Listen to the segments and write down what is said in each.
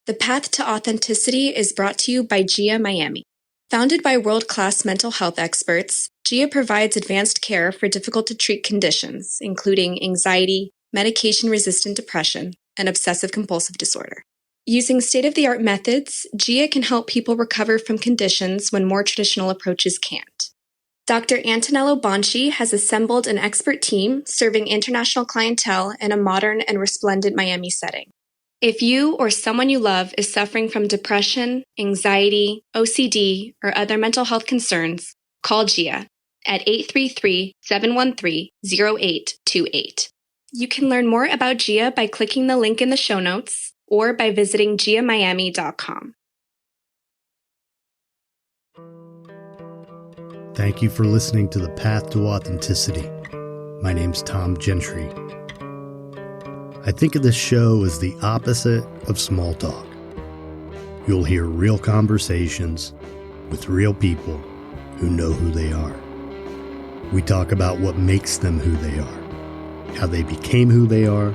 The Path to Authenticity is brought to you by GIA Miami. Founded by world-class mental health experts, GIA provides advanced care for difficult-to-treat conditions, including anxiety, medication-resistant depression, and obsessive-compulsive disorder. Using state-of-the-art methods, GIA can help people recover from conditions when more traditional approaches can't. Dr. Antonello Bonci has assembled an expert team serving international clientele in a modern and resplendent Miami setting. If you or someone you love is suffering from depression, anxiety, OCD, or other mental health concerns, call GIA at 833-713-0828. You can learn more about GIA by clicking the link in the show notes or by visiting giamiami.com. Thank you for listening to The Path to Authenticity. My name's Tom Gentry. I think of this show as the opposite of small talk. You'll hear real conversations with real people who know who they are. We talk about what makes them who they are, how they became who they are,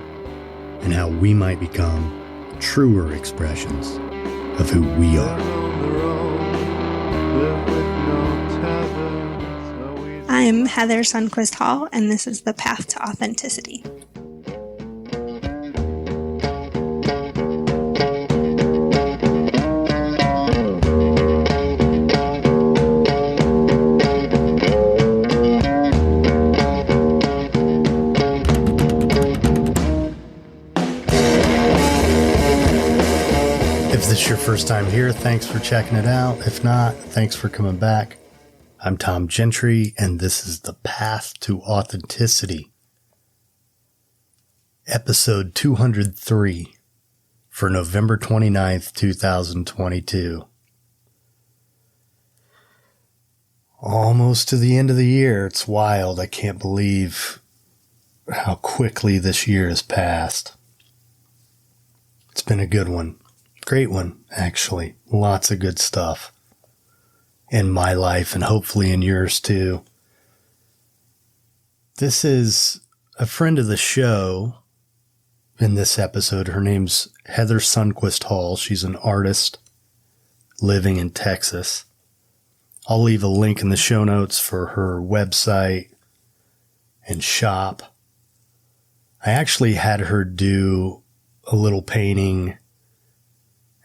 and how we might become truer expressions of who we are. I'm Heather Sundquist Hall, and this is The Path to Authenticity. If this is your first time here, thanks for checking it out. If not, thanks for coming back. I'm Tom Gentry, and this is The Path to Authenticity, episode 203 for November 29th, 2022. Almost to the end of the year. It's wild. I can't believe how quickly this year has passed. It's been a good one. Great one, actually. Lots of good stuff in my life and hopefully in yours too. This is a friend of the show in this episode. Her name's Heather Sundquist Hall. She's an artist living in Texas. I'll leave a link in the show notes for her website and shop. I actually had her do a little painting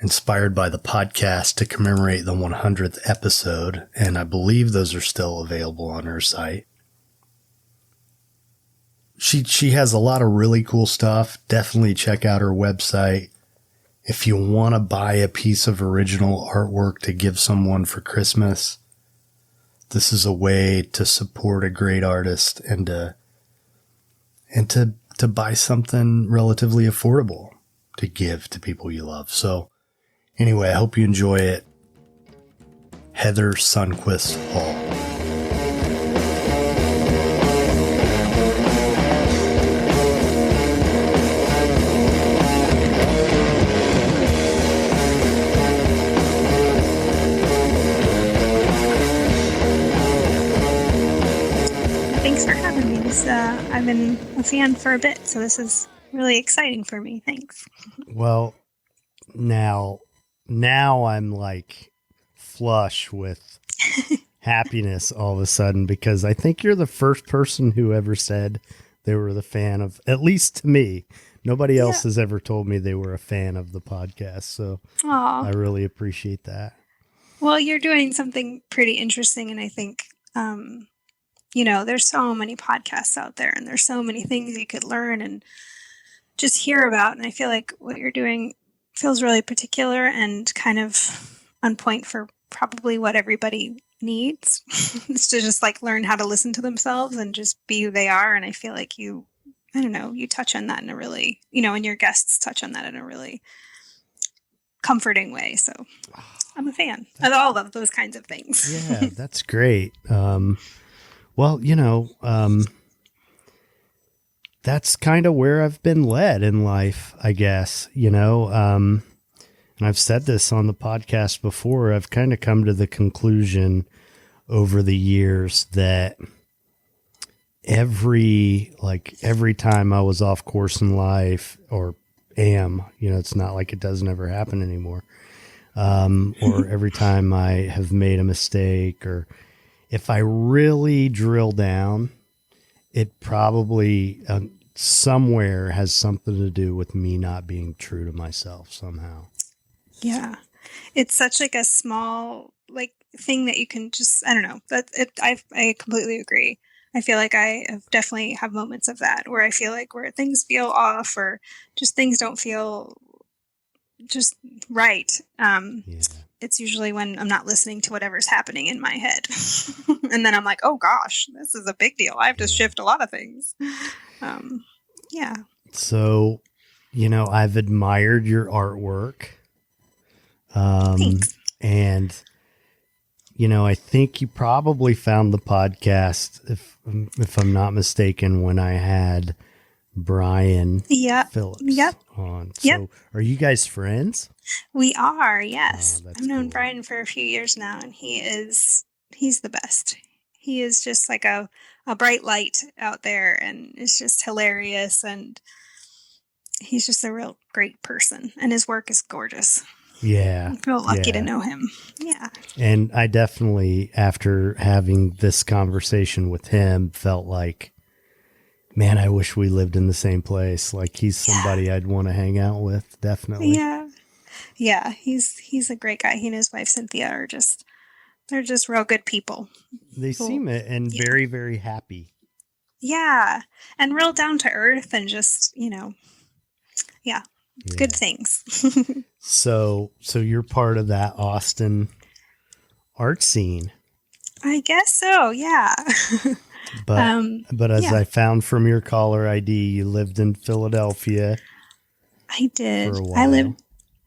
inspired by the podcast to commemorate the 100th episode, and I believe those are still available on her site. She has a lot of really cool stuff. Definitely check out her website. If you want to buy a piece of original artwork to give someone for Christmas, this is a way to support a great artist and to buy something relatively affordable to give to people you love. So anyway, I hope you enjoy it. Heather Sundquist Hall. Thanks for having me. I've been a fan for a bit, so this is really exciting for me. Thanks. Well, now I'm like flush with happiness all of a sudden, because I think you're the first person who ever said they were the fan of, at least to me. Nobody else has ever told me they were a fan of the podcast. So I really appreciate that. Well, you're doing something pretty interesting. And I think, there's so many podcasts out there and there's so many things you could learn and just hear about. And I feel like what you're doing feels really particular and kind of on point for probably what everybody needs. It's to just like learn how to listen to themselves and just be who they are. And I feel like you touch on that in a really, and your guests touch on that in a really comforting way. So I'm a fan of all of those kinds of things. Yeah, that's great. That's kind of where I've been led in life, I guess, and I've said this on the podcast before. I've kind of come to the conclusion over the years that every time I was off course in life, or am. It's not like it doesn't ever happen anymore. Or every time I have made a mistake, or if I really drill down, it probably somewhere has something to do with me not being true to myself somehow. Yeah. It's such like a small thing that you can just, I don't know, I completely agree. I feel like I have definitely have moments of that where I feel like where things feel off or just things don't feel just right. Yeah. It's usually when I'm not listening to whatever's happening in my head. And then I'm like, oh gosh, this is a big deal. I have to shift a lot of things. Yeah. So, I've admired your artwork. Thanks. And, I think you probably found the podcast, if I'm not mistaken, when I had Brian Phillips on. So are you guys friends? We are, yes. Oh, I've known cool. Brian for a few years now, and he's the best. He is just like a bright light out there, and it's just hilarious, and he's just a real great person, and his work is gorgeous. Yeah. I feel lucky to know him. Yeah. And I definitely, after having this conversation with him, felt like, man, I wish we lived in the same place. Like, he's somebody I'd want to hang out with. Definitely. Yeah. Yeah. He's a great guy. He and his wife, Cynthia, they're just real good people. They seem it, and very, very happy. Yeah. And real down to earth, and just, good things. So you're part of that Austin art scene. I guess so. Yeah. But as I found from your caller ID, you lived in Philadelphia. I did. For a while.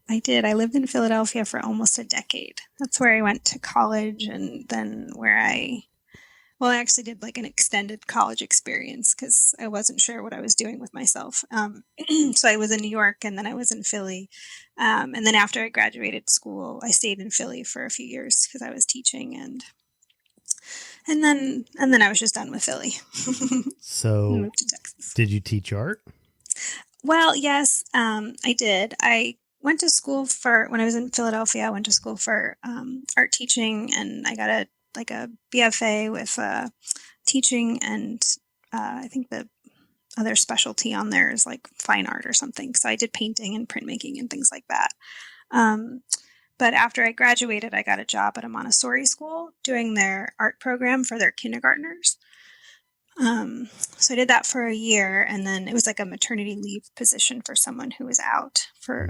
I lived in Philadelphia for almost a decade. That's where I went to college, and then where I actually did like an extended college experience because I wasn't sure what I was doing with myself. So I was in New York, and then I was in Philly. And then after I graduated school, I stayed in Philly for a few years because I was teaching, and then I was just done with Philly. So moved to Texas. Did you teach art? Well, yes, I did. I went to school when I was in Philadelphia. I went to school for art teaching, and I got a BFA with teaching, and I think the other specialty on there is like fine art or something. So I did painting and printmaking and things like that. But after I graduated, I got a job at a Montessori school doing their art program for their kindergartners. So I did that for a year, and then it was like a maternity leave position for someone who was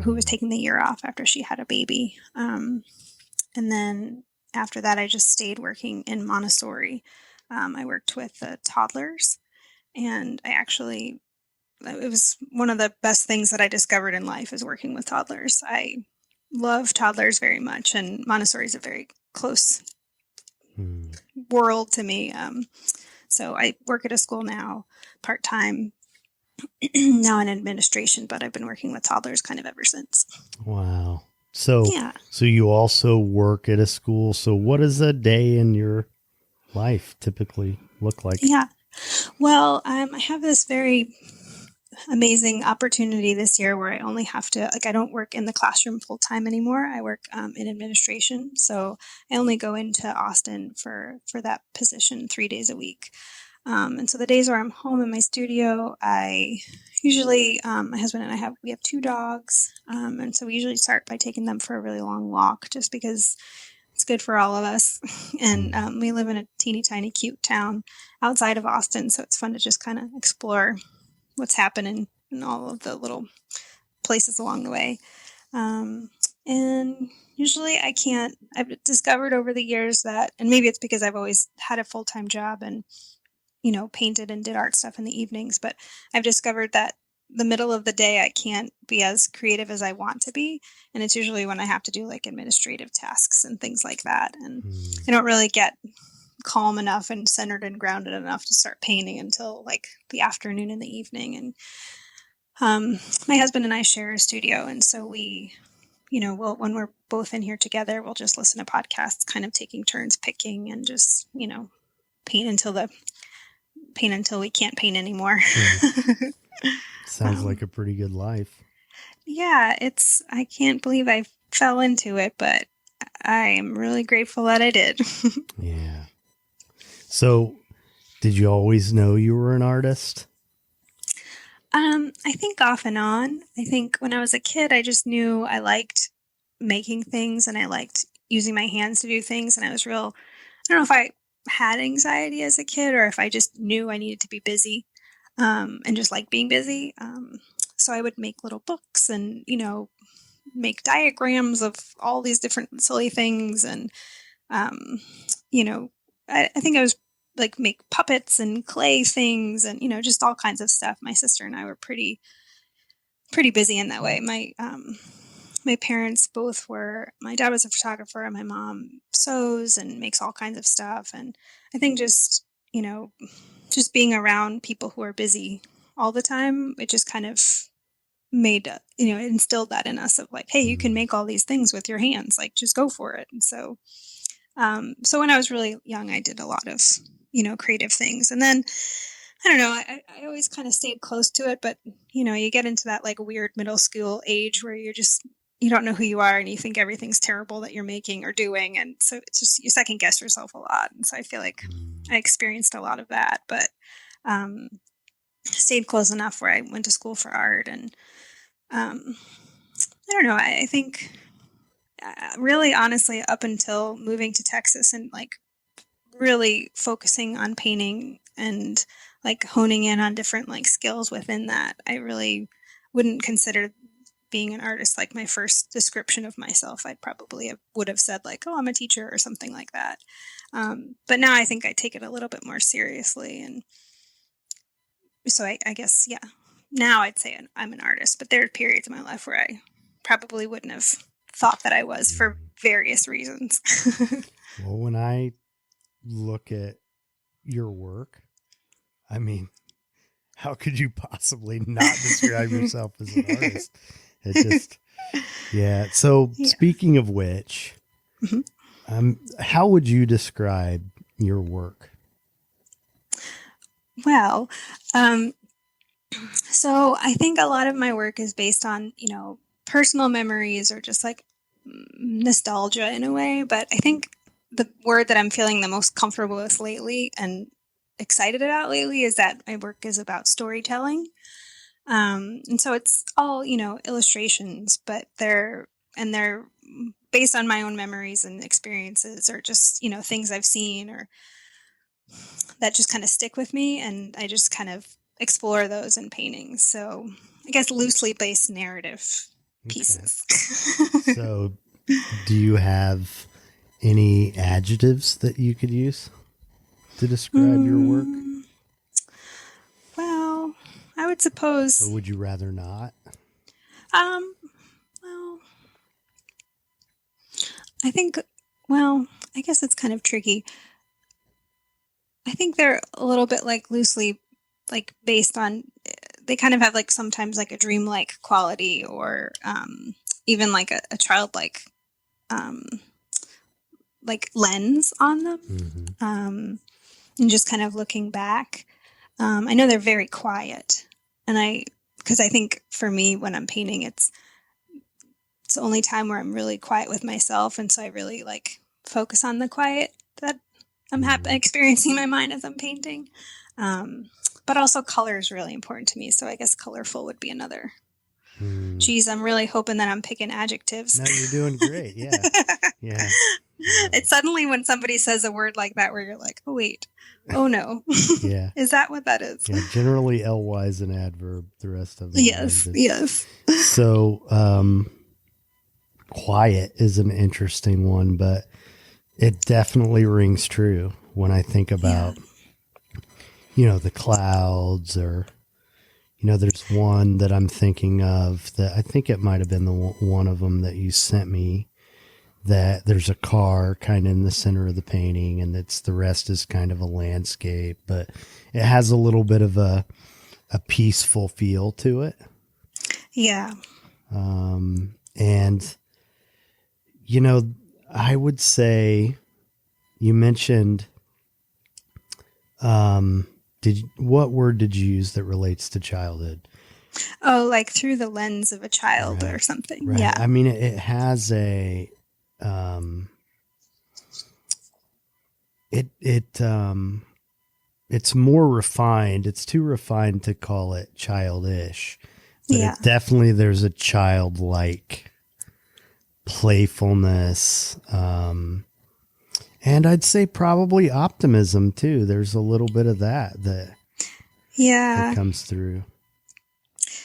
who was taking the year off after she had a baby. And then after that, I just stayed working in Montessori. I worked with the toddlers, and it was one of the best things that I discovered in life is working with toddlers. I love toddlers very much, and Montessori is a very close world to me. So I work at a school now, part-time, now in administration, but I've been working with toddlers kind of ever since. Wow. So you also work at a school. So what does a day in your life typically look like? Yeah. Well, I have this very amazing opportunity this year where I only have to, I don't work in the classroom full time anymore. I work in administration. So I only go into Austin for that position 3 days a week. And so the days where I'm home in my studio, I usually, my husband and we have 2 dogs. And so we usually start by taking them for a really long walk just because it's good for all of us. And we live in a teeny tiny cute town outside of Austin. So it's fun to just kind of explore what's happening in all of the little places along the way. And usually I've discovered over the years that, and maybe it's because I've always had a full-time job and, painted and did art stuff in the evenings, but I've discovered that the middle of the day, I can't be as creative as I want to be. And it's usually when I have to do like administrative tasks and things like that. And I don't really get calm enough and centered and grounded enough to start painting until like the afternoon and the evening. And my husband and I share a studio, and so we, when we're both in here together, we'll just listen to podcasts, kind of taking turns picking, and just paint until we can't paint anymore. Sounds like a pretty good life. Yeah, I can't believe I fell into it, but I am really grateful that I did. Yeah. So, did you always know you were an artist? I think off and on. I think when I was a kid, I just knew I liked making things and I liked using my hands to do things. And I was real, I don't know if I had anxiety as a kid or if I just knew I needed to be busy and just like being busy. So I would make little books and, make diagrams of all these different silly things. And, um, you know, I think I was like make puppets and clay things and, just all kinds of stuff. My sister and I were pretty busy in that way. My parents both were. My dad was a photographer, and my mom sews and makes all kinds of stuff. And I think just being around people who are busy all the time, it just kind of made it instilled that in us of like, hey, you can make all these things with your hands, like just go for it. And so when I was really young, I did a lot of creative things, and then I don't know. I always kind of stayed close to it, but you get into that like weird middle school age where you don't know who you are and you think everything's terrible that you're making or doing, and so it's just you second guess yourself a lot. And so I feel like I experienced a lot of that, but um, stayed close enough where I went to school for art, and I don't know. I think really honestly up until moving to Texas and like really focusing on painting and like honing in on different like skills within that, I really wouldn't consider being an artist like my first description of myself. I'd probably would have said like, oh, I'm a teacher or something like that. But now I think I take it a little bit more seriously. And so I guess, yeah, now I'd say I'm an artist, but there are periods in my life where I probably wouldn't have thought that I was for various reasons. Well, when I look at your work, I mean, how could you possibly not describe yourself as an artist? It just, yeah. So Yeah. Speaking of which, how would you describe your work? Well, so I think a lot of my work is based on, personal memories or just like nostalgia in a way. But I think the word that I'm feeling the most comfortable with lately and excited about lately is that my work is about storytelling. And so it's all, illustrations, but they're based on my own memories and experiences or just, things I've seen or that just kind of stick with me. And I just kind of explore those in paintings. So I guess loosely based narrative pieces. Okay. So do you have any adjectives that you could use to describe your work? Well, I would suppose. Or would you rather not? Well, I think, well, I guess it's kind of tricky. I think they're a little bit like loosely like based on, they kind of have like sometimes like a dreamlike quality or even like a childlike like lens on them. Mm-hmm. And just kind of looking back. I know they're very quiet, and because I think for me when I'm painting, it's the only time where I'm really quiet with myself, and so I really like focus on the quiet that I'm experiencing in my mind as I'm painting. But also color is really important to me, so I guess colorful would be another. Geez, I'm really hoping that I'm picking adjectives. No, you're doing great. Yeah. Yeah. It's suddenly when somebody says a word like that where you're like, oh, wait. Oh, no. Yeah. Is that what that is? Yeah. Generally, ly is an adverb. The rest of them. Yes. Yes. So, quiet is an interesting one, but it definitely rings true when I think about, the clouds or, there's one that I'm thinking of that I think it might have been the one of them that you sent me, that there's a car kind of in the center of the painting and the rest is kind of a landscape, but it has a little bit of a peaceful feel to it. Yeah. And, I would say you mentioned, what word did you use that relates to childhood? Oh, like through the lens of a child or something. Right. Yeah. I mean, it has it's more refined. It's too refined to call it childish, but Yeah. it definitely, there's a childlike playfulness, and I'd say probably optimism too. There's a little bit of that Yeah. comes through.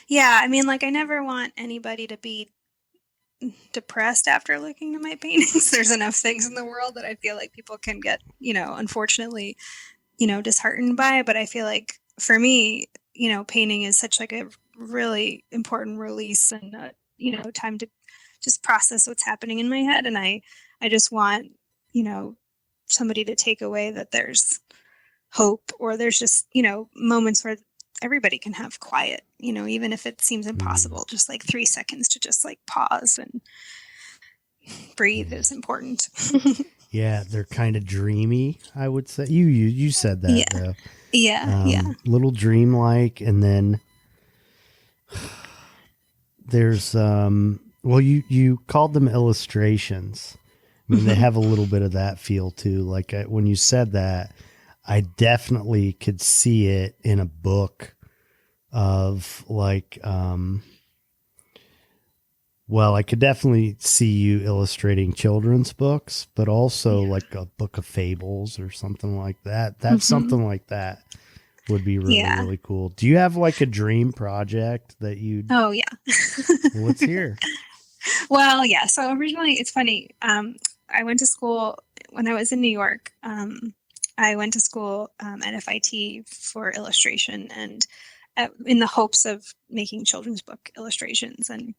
Yeah. I mean, like, I never want anybody to be depressed after looking at my paintings. There's enough things in the world that I feel like people can get, unfortunately, disheartened by. But I feel like for me, painting is such like a really important release and, time to just process what's happening in my head. And I just want, somebody to take away that there's hope, or there's just, moments where everybody can have quiet, even if it seems impossible, just like 3 seconds to just like pause and breathe is important. Yeah, they're kind of dreamy, I would say. You said that, Yeah. though. Yeah. Little dreamlike, and then there's well, you called them illustrations. I mean, they have a little bit of that feel too. Like when you said that, I definitely could see it in a book of like, well, I could definitely see you illustrating children's books, but also like a book of fables or something like that. That's something like that would be really, really cool. Do you have like a dream project that you? Oh, yeah. Well, let's hear. Well, yeah. So originally, it's funny. I went to school when I was in New York. I went to school at FIT for illustration, and in the hopes of making children's book illustrations. And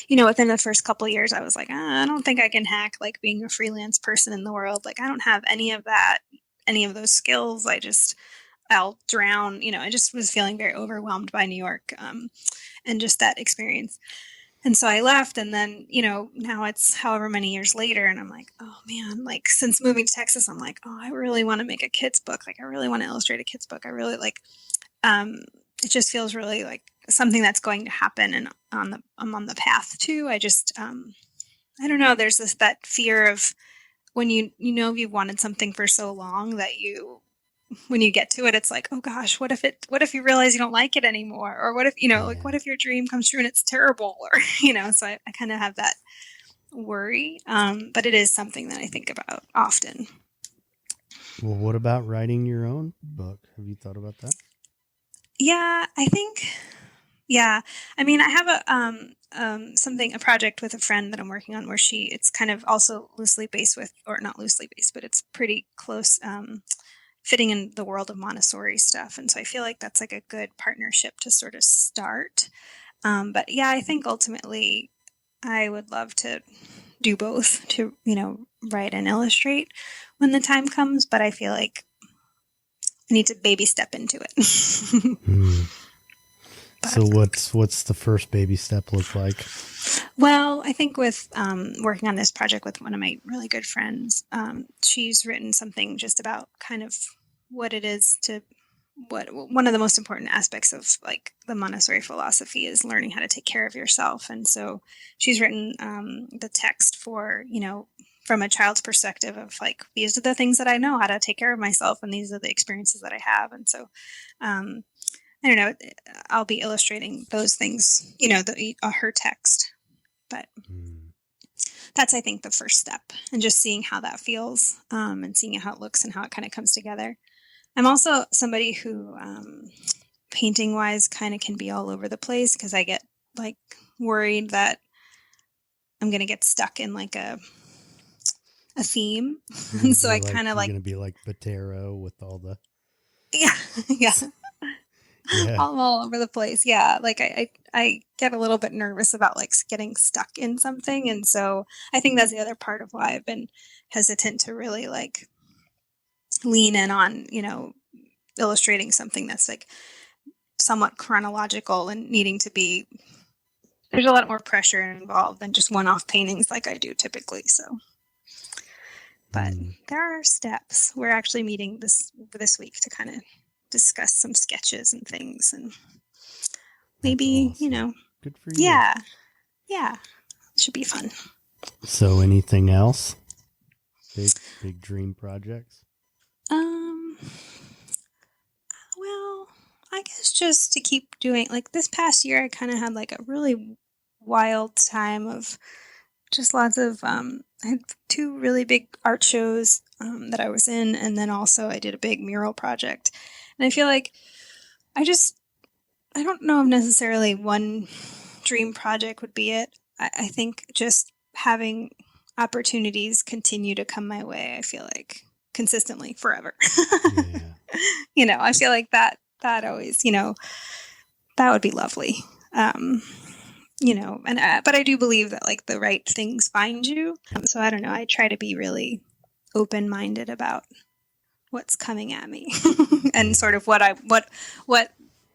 within the first couple of years, I was like, I don't think I can hack like being a freelance person in the world. Like, I don't have any of that, any of those skills. I'll drown. I just was feeling very overwhelmed by New York, and just that experience. And so I left, and then, now it's however many years later, and I'm like, oh man, like since moving to Texas, I'm like, oh, I really want to make a kid's book. Like, I really want to illustrate a kid's book. I really like, it just feels really like something that's going to happen, and I'm on the path to. I just, I don't know. There's that fear of when you've wanted something for so long that when you get to it, it's like, oh gosh, what if you realize you don't like it anymore? Or what if, like, what if your dream comes true and it's terrible? Or, so I kind of have that worry. But it is something that I think about often. Well, what about writing your own book? Have you thought about that? Yeah, I think, yeah. I mean, I have a project with a friend that I'm working on where it's kind of also loosely based with, or not loosely based, but it's pretty close, fitting in the world of Montessori stuff. And so I feel like that's like a good partnership to sort of start. But yeah, I think ultimately I would love to do both, to, write and illustrate when the time comes. But I feel like I need to baby step into it. So what's the first baby step look like? Well, I think with working on this project with one of my really good friends, she's written something just about kind of what it is to, what one of the most important aspects of like the Montessori philosophy is learning how to take care of yourself. And so she's written the text for, from a child's perspective of like, these are the things that I know how to take care of myself, and these are the experiences that I have. And so I don't know, I'll be illustrating those things, her text. But that's, I think, the first step, and just seeing how that feels, and seeing how it looks and how it kind of comes together. I'm also somebody who, painting wise, kind of can be all over the place, because I get like worried that I'm going to get stuck in like a theme. And so I kind of like, going to be like Botero with all the, yeah. yeah. I'm all over the place. Yeah. Like I get a little bit nervous about like getting stuck in something. And so I think that's the other part of why I've been hesitant to really like lean in on, illustrating something that's like somewhat chronological and needing to be, there's a lot more pressure involved than just one-off paintings like I do typically. So, but there are steps. We're actually meeting this week to kind of discuss some sketches and things, and maybe, awesome. you know, Good for you. yeah, it should be fun. So anything else? Big dream projects? Well, I guess just to keep doing, like this past year, I kind of had like a really wild time of just lots of, I had 2 really big art shows that I was in, and then also I did a big mural project. And I feel like I don't know if necessarily one dream project would be it. I think just having opportunities continue to come my way, I feel like consistently forever. Yeah. You know, I feel like that always, you know, that would be lovely. You know, and but I do believe that like the right things find you. So I don't know. I try to be really open-minded about what's coming at me and sort of what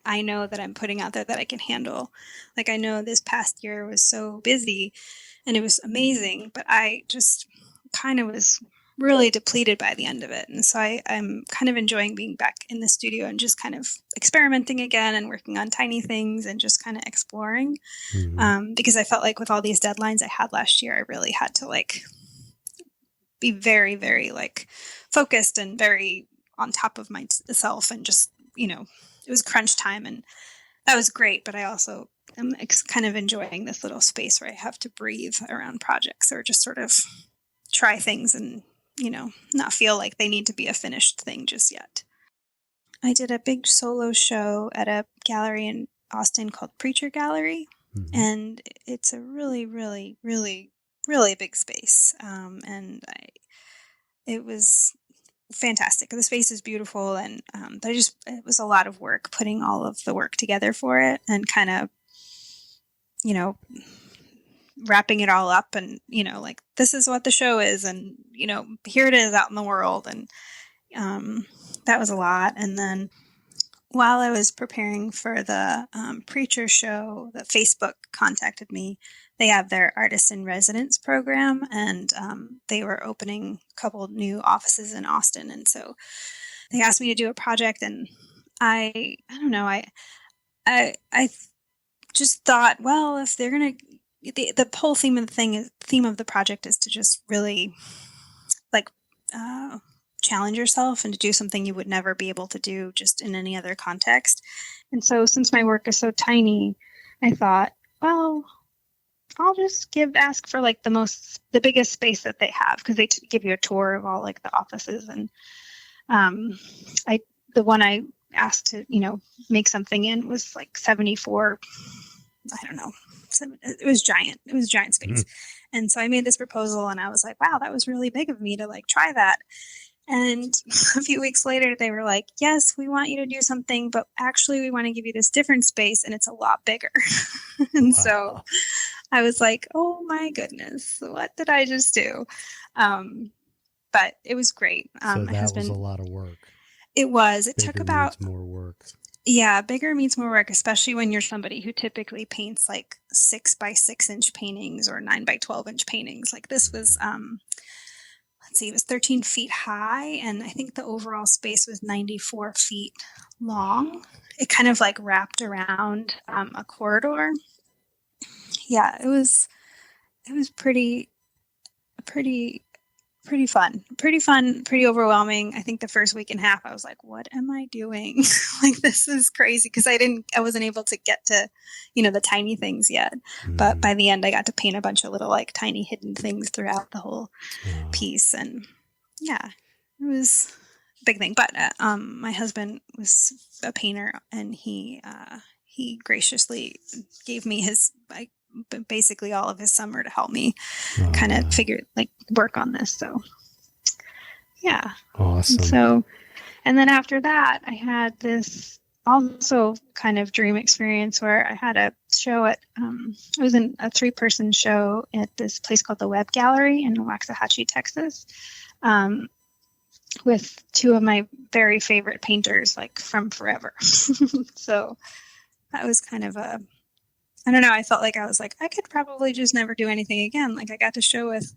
I know that I'm putting out there that I can handle. Like I know this past year was so busy and it was amazing, but I just kind of was really depleted by the end of it. And so I'm kind of enjoying being back in the studio and just kind of experimenting again and working on tiny things and just kind of exploring. Because I felt like with all these deadlines I had last year, I really had to like be very, very like focused and very on top of myself and just, you know, it was crunch time and that was great. But I also am kind of enjoying this little space where I have to breathe around projects or just sort of try things and, you know, not feel like they need to be a finished thing just yet. I did a big solo show at a gallery in Austin called Preacher Gallery. And it's a really, really, really, really big space. And it was fantastic. The space is beautiful. And but it was a lot of work putting all of the work together for it and kind of, you know, wrapping it all up and, you know, like this is what the show is. And, you know, here it is out in the world. And that was a lot. And then while I was preparing for the Preacher show, the Facebook contacted me. They have their Artist in Residence program, and they were opening a couple new offices in Austin. And so they asked me to do a project, and I don't know, I just thought, well, if they're gonna, the whole theme of the project is to just really like challenge yourself and to do something you would never be able to do just in any other context. And so since my work is so tiny, I thought, well, I'll just ask for like the biggest space that they have, because they give you a tour of all like the offices. And the one I asked to, you know, make something in was like 74, I don't know, it was giant. It was a giant space. And so I made this proposal and I was like, wow, that was really big of me to like try that. And a few weeks later, they were like, yes, we want you to do something, but actually we want to give you this different space and it's a lot bigger. And so I was like, oh my goodness, what did I just do? But it was great. So that was a lot of work. It was. It Bigger took about means more work. Yeah, bigger means more work, especially when you're somebody who typically paints like 6 by 6 inch paintings or 9 by 12 inch paintings. Like this was, let's see, it was 13 feet high, and I think the overall space was 94 feet long. It kind of like wrapped around a corridor. Yeah, it was pretty fun, pretty overwhelming. I think the first week and a half I was like, what am I doing? Like, this is crazy, because I wasn't able to get to, you know, the tiny things yet. But by the end I got to paint a bunch of little like tiny hidden things throughout the whole piece. And yeah, it was a big thing. But my husband was a painter, and he graciously gave me basically all of his summer to help me kind of work on this. So yeah. Awesome. So, and then after that, I had this also kind of dream experience where I had a show I was in a 3-person show at this place called the Web Gallery in Waxahachie, Texas, with 2 of my very favorite painters, like from forever. So that was kind of I don't know. I felt like I could probably just never do anything again. Like, I got to show with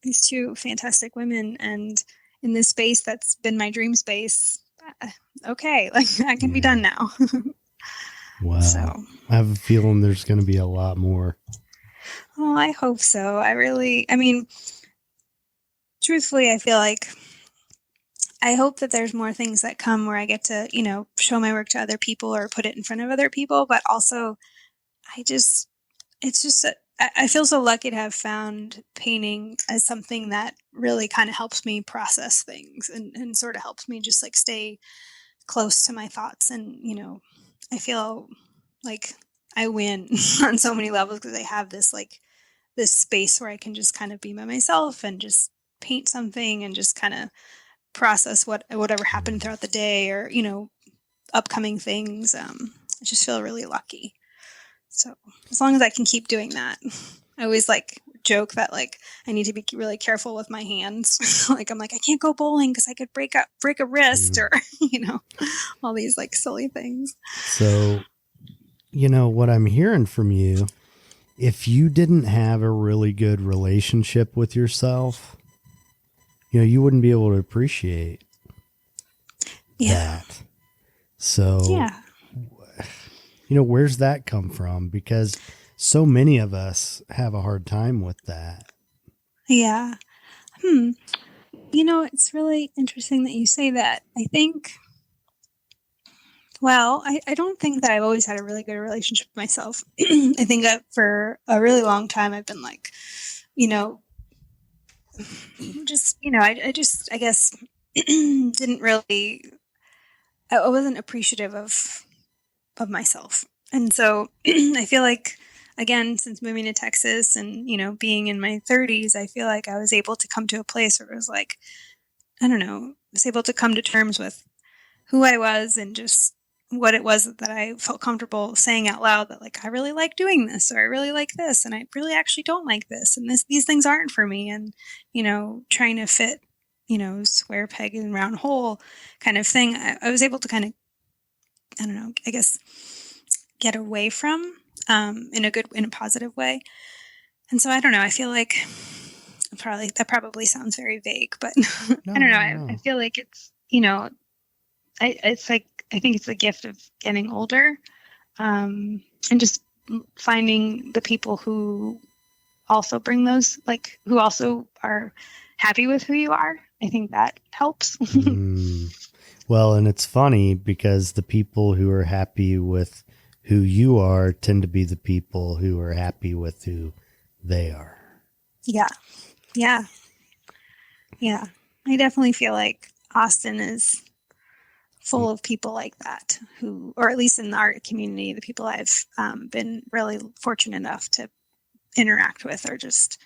these 2 fantastic women, and in this space that's been my dream space. Okay, like, I can be done now. Wow. So I have a feeling there's going to be a lot more. oh, I hope so. I mean, truthfully, I feel like I hope that there's more things that come where I get to, show my work to other people or put it in front of other people. But also, it's just, I feel so lucky to have found painting as something that really kind of helps me process things and sort of helps me just like stay close to my thoughts. And, I feel like I win on so many levels because I have this space where I can just kind of be by myself and just paint something and just kind of process whatever happened throughout the day or upcoming things. I just feel really lucky. So as long as I can keep doing that, I always like joke that like I need to be really careful with my hands. Like I'm like I can't go bowling because I could break a wrist or all these like silly things. So what I'm hearing from you, if you didn't have a really good relationship with yourself, you wouldn't be able to appreciate that. So, yeah. Where's that come from? Because so many of us have a hard time with that. Yeah. It's really interesting that you say that. I think, well, I don't think that I've always had a really good relationship with myself. I think that for a really long time, I've been like, just, I guess didn't really, I wasn't appreciative of myself. And so I feel like, again, since moving to Texas and, being in my 30s, I feel like I was able to come to a place where it was like, I don't know, I was able to come to terms with who I was and just what it was that I felt comfortable saying out loud that like I really like doing this or I really like this and I really actually don't like this and these things aren't for me and trying to fit square peg in round hole kind of thing. I was able to kind of I don't know, I guess get away from in a positive way. And so I don't know, I feel like that probably sounds very vague, but No, I don't know. no. I feel like it's it's like I think it's the gift of getting older, and just finding the people who also bring those, like who also are happy with who you are. I think that helps. Well, and it's funny because the people who are happy with who you are tend to be the people who are happy with who they are. Yeah. Yeah. Yeah. I definitely feel like Austin is full of people like that who, or at least in the art community, the people I've been really fortunate enough to interact with are just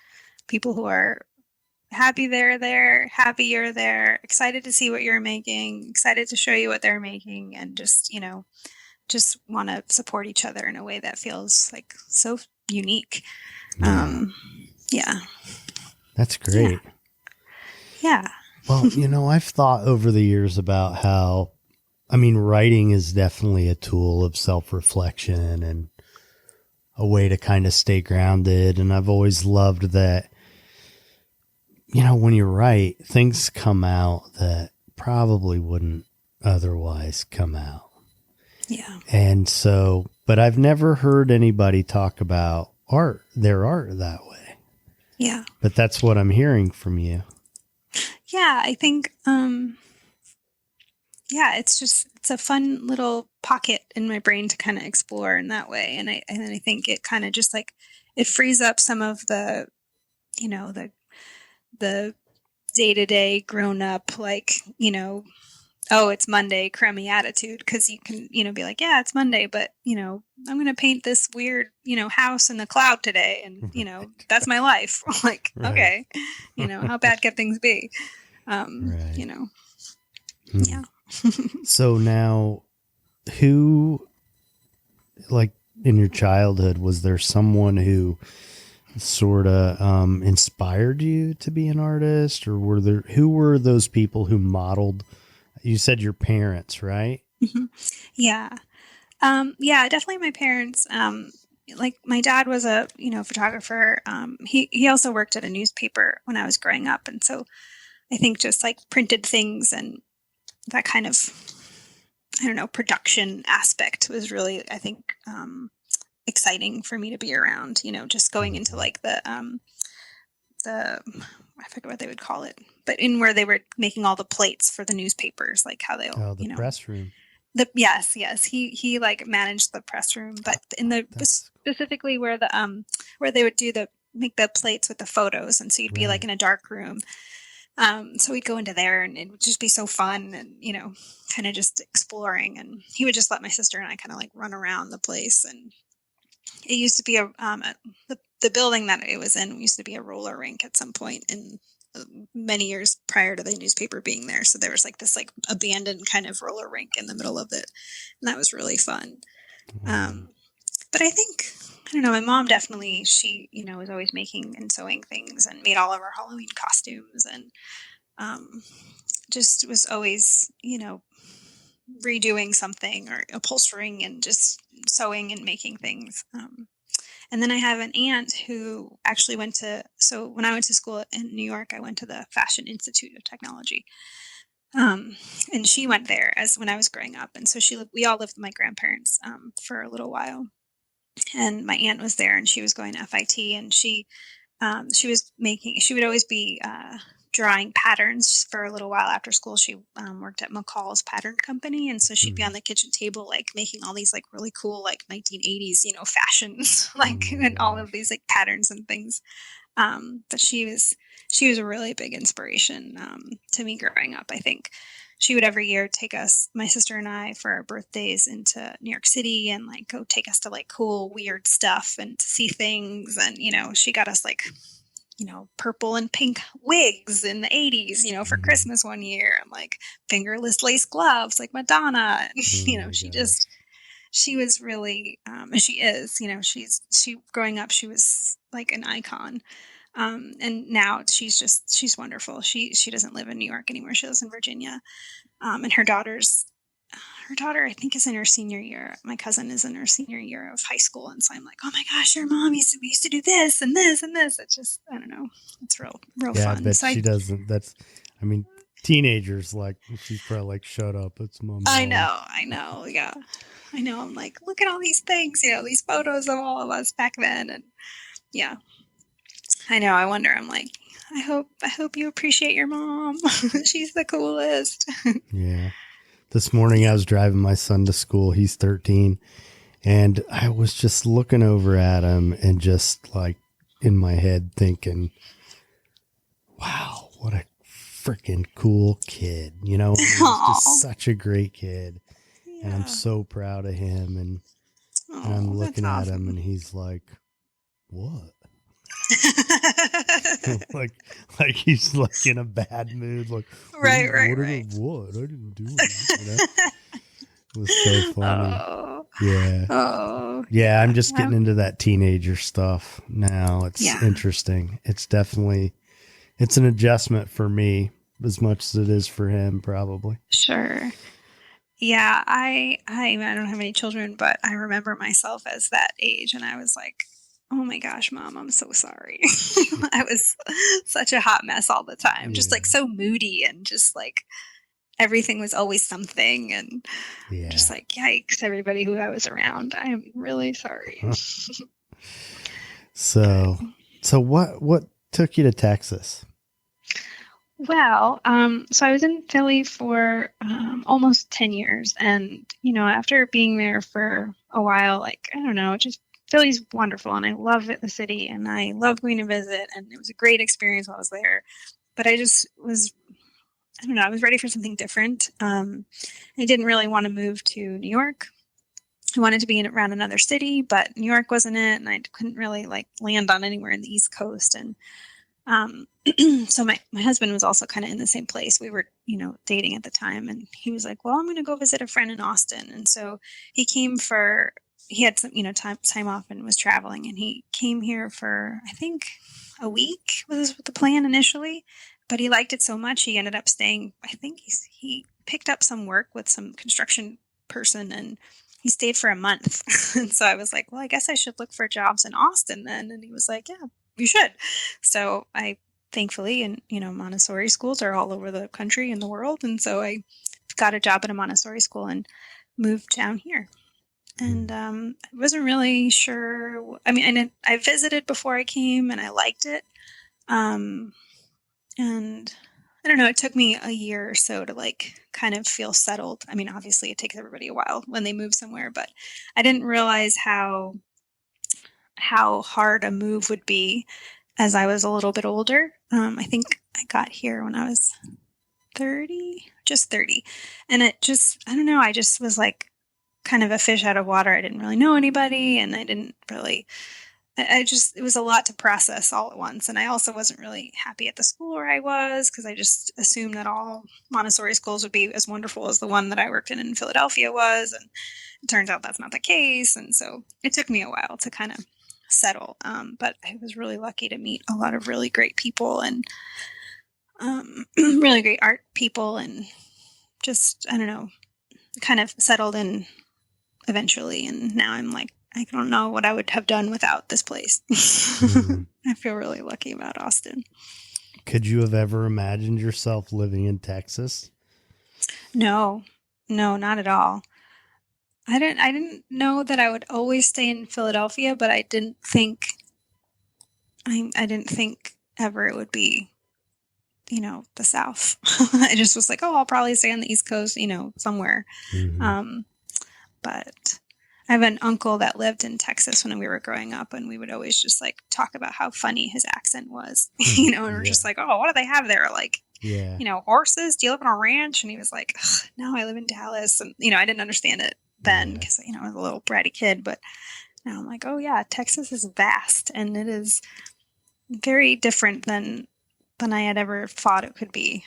people who are happy they're there, happy you're there, excited to see what you're making, excited to show you what they're making, and just, just want to support each other in a way that feels like so unique. Yeah. That's great. Yeah. Well, I've thought over the years about how, writing is definitely a tool of self-reflection and a way to kind of stay grounded. And I've always loved that, when you write, things come out that probably wouldn't otherwise come out. Yeah. And so, but I've never heard anybody talk about their art that way. Yeah. But that's what I'm hearing from you. Yeah. I think, it's a fun little pocket in my brain to kind of explore in that way. And I think it kind of just like, it frees up some of the, the day-to-day grown up, like, oh, it's Monday, crummy attitude. Because you can, be like, yeah, it's Monday, but, I'm going to paint this weird, house in the cloud today. And, that's my life. Like, Right. Okay, how bad can things be? Right. Yeah. So now, who, like in your childhood, was there someone who sort of inspired you to be an artist, or who were those people who modeled? You said your parents, right? Yeah. Yeah, definitely my parents. Like my dad was a, photographer. He also worked at a newspaper when I was growing up. And so I think just like printed things and that kind of, I don't know, production aspect was really, I think, exciting for me to be around, you know, just going into like the I forget what they would call it, but in where they were making all the plates for the newspapers, like how they'll, the press room. Yes, he like managed the press room, but in the specifically where where they would make the plates with the photos, and so you'd be like in a dark room. So we'd go into there, and it would just be so fun, and you know, kind of just exploring. And he would just let my sister and I kind of like run around the place. And it used to be the building that it was in used to be a roller rink at some point in many years prior to the newspaper being there. So there was like this like abandoned kind of roller rink in the middle of it, and that was really fun. But I think, I don't know, my mom definitely, she, you know, was always making and sewing things and made all of our Halloween costumes, and just was always, you know, redoing something or upholstering and just sewing and making things. And then I have an aunt who actually so when I went to school in New York, I went to the Fashion Institute of Technology. And she went there when I was growing up. And so we all lived with my grandparents for a little while. And my aunt was there, and she was going to FIT, and she would always be drawing patterns for a little while after school. She worked at McCall's pattern company, and so she'd be on the kitchen table like making all these like really cool like 1980s, you know, fashions like and all of these like patterns and things. But she was a really big inspiration to me growing up. I think she would every year take us, my sister and I, for our birthdays into New York City, and like go take us to like cool, weird stuff and to see things. And, you know, she got us like, you know, purple and pink wigs in the 80s, you know, for Christmas one year, and like fingerless lace gloves like Madonna. And, you know, she was really, she is, you know, growing up, she was like an icon. And now she's wonderful. She doesn't live in New York anymore. She lives in Virginia. And her daughter, I think, is in her senior year. My cousin is in her senior year of high school. And so I'm like, oh my gosh, your mom we used to do this and this and this. It's just, I don't know. It's real fun. But she doesn't. I mean, teenagers, like, she's probably like, shut up. It's my mom. I know. Yeah. I know. I'm like, look at all these things, you know, these photos of all of us back then. And yeah, I know. I wonder, I'm like, I hope you appreciate your mom. She's the coolest. Yeah. This morning I was driving my son to school. He's 13. And I was just looking over at him and just like in my head thinking, wow, what a freaking cool kid. You know, he's just such a great kid. Yeah. And I'm so proud of him. And I'm looking at him and he's like, what? like he's like in a bad mood, like right. What? I didn't do it. You know? It was so funny. Yeah. I'm just getting into that teenager stuff now. It's interesting. It's definitely an adjustment for me as much as it is for him, probably. Sure. Yeah, I don't have any children, but I remember myself as that age, and I was like, oh my gosh, Mom, I'm so sorry. I was such a hot mess all the time, just like so moody, and just like everything was always something, and just like, yikes, everybody who I was around. I am really sorry. So what took you to Texas? Well, so I was in Philly for almost 10 years, and you know, after being there for a while, like, I don't know, just Philly's wonderful, and I love it, the city, and I love going to visit, and it was a great experience while I was there. But I just was, I don't know, I was ready for something different. I didn't really want to move to New York. I wanted to be around another city, but New York wasn't it, and I couldn't really like land on anywhere in the East Coast. And so my husband was also kind of in the same place. We were, you know, dating at the time, and he was like, well, I'm going to go visit a friend in Austin. And so he had some, you know, time off and was traveling, and he came here for, I think, a week was the plan initially, but he liked it so much he ended up staying. I think he picked up some work with some construction person, and he stayed for a month. And so I was like, well, I guess I should look for jobs in Austin then. And he was like, yeah, you should. So I thankfully, and you know, Montessori schools are all over the country and the world, and so I got a job at a Montessori school and moved down here. And I wasn't really sure. I mean, I visited before I came, and I liked it. And I don't know, it took me a year or so to like kind of feel settled. I mean, obviously it takes everybody a while when they move somewhere, but I didn't realize how hard a move would be as I was a little bit older. I think I got here when I was 30, just 30. And it just, I don't know, I just was like kind of a fish out of water. I didn't really know anybody, and I didn't really, it was a lot to process all at once. And I also wasn't really happy at the school where I was, because I just assumed that all Montessori schools would be as wonderful as the one that I worked in Philadelphia was. And it turns out that's not the case. And so it took me a while to kind of settle. But I was really lucky to meet a lot of really great people, and really great art people, and just, I don't know, kind of settled in eventually. And now I'm like, I don't know what I would have done without this place. I feel really lucky about Austin. Could you have ever imagined yourself living in Texas? No, not at all. I didn't know that I would always stay in Philadelphia, but I didn't think ever it would be, the South. I just was like, oh, I'll probably stay on the East Coast, somewhere. But I have an uncle that lived in Texas when we were growing up, and we would always just like talk about how funny his accent was, and we're just like, oh, what do they have there? Like, horses? Do you live on a ranch? And he was like, no, I live in Dallas. And, I didn't understand it then because, I was a little bratty kid, but now I'm like, oh yeah, Texas is vast, and it is very different than I had ever thought it could be.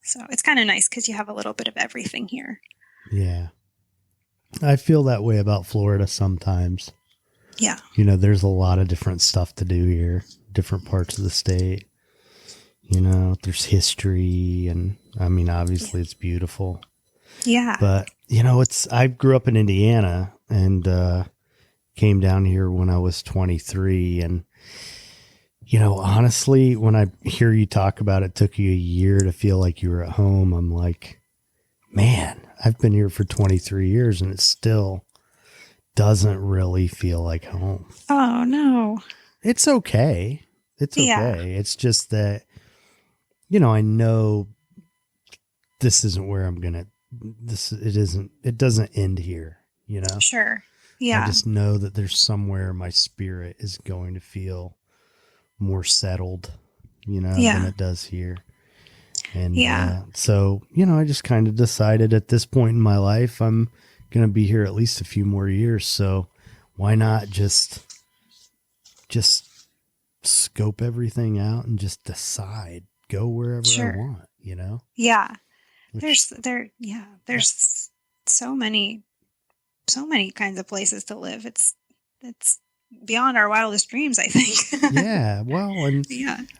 So it's kind of nice because you have a little bit of everything here. Yeah. I feel that way about Florida sometimes. Yeah. There's a lot of different stuff to do here, different parts of the state. There's history, and I mean, obviously it's beautiful. Yeah. But, I grew up in Indiana and came down here when I was 23. And, honestly, when I hear you talk about it took you a year to feel like you were at home, I'm like, man, I've been here for 23 years and it still doesn't really feel like home. Oh, no. It's okay. It's okay. Yeah. It's just that, I know this isn't where I'm going to, it doesn't end here, Sure. Yeah. I just know that there's somewhere my spirit is going to feel more settled, than it does here. And so, I just kind of decided at this point in my life, I'm going to be here at least a few more years. So why not just scope everything out and just decide, go wherever I want, Yeah. There's so many kinds of places to live. It's beyond our wildest dreams, I think. Yeah. Well, and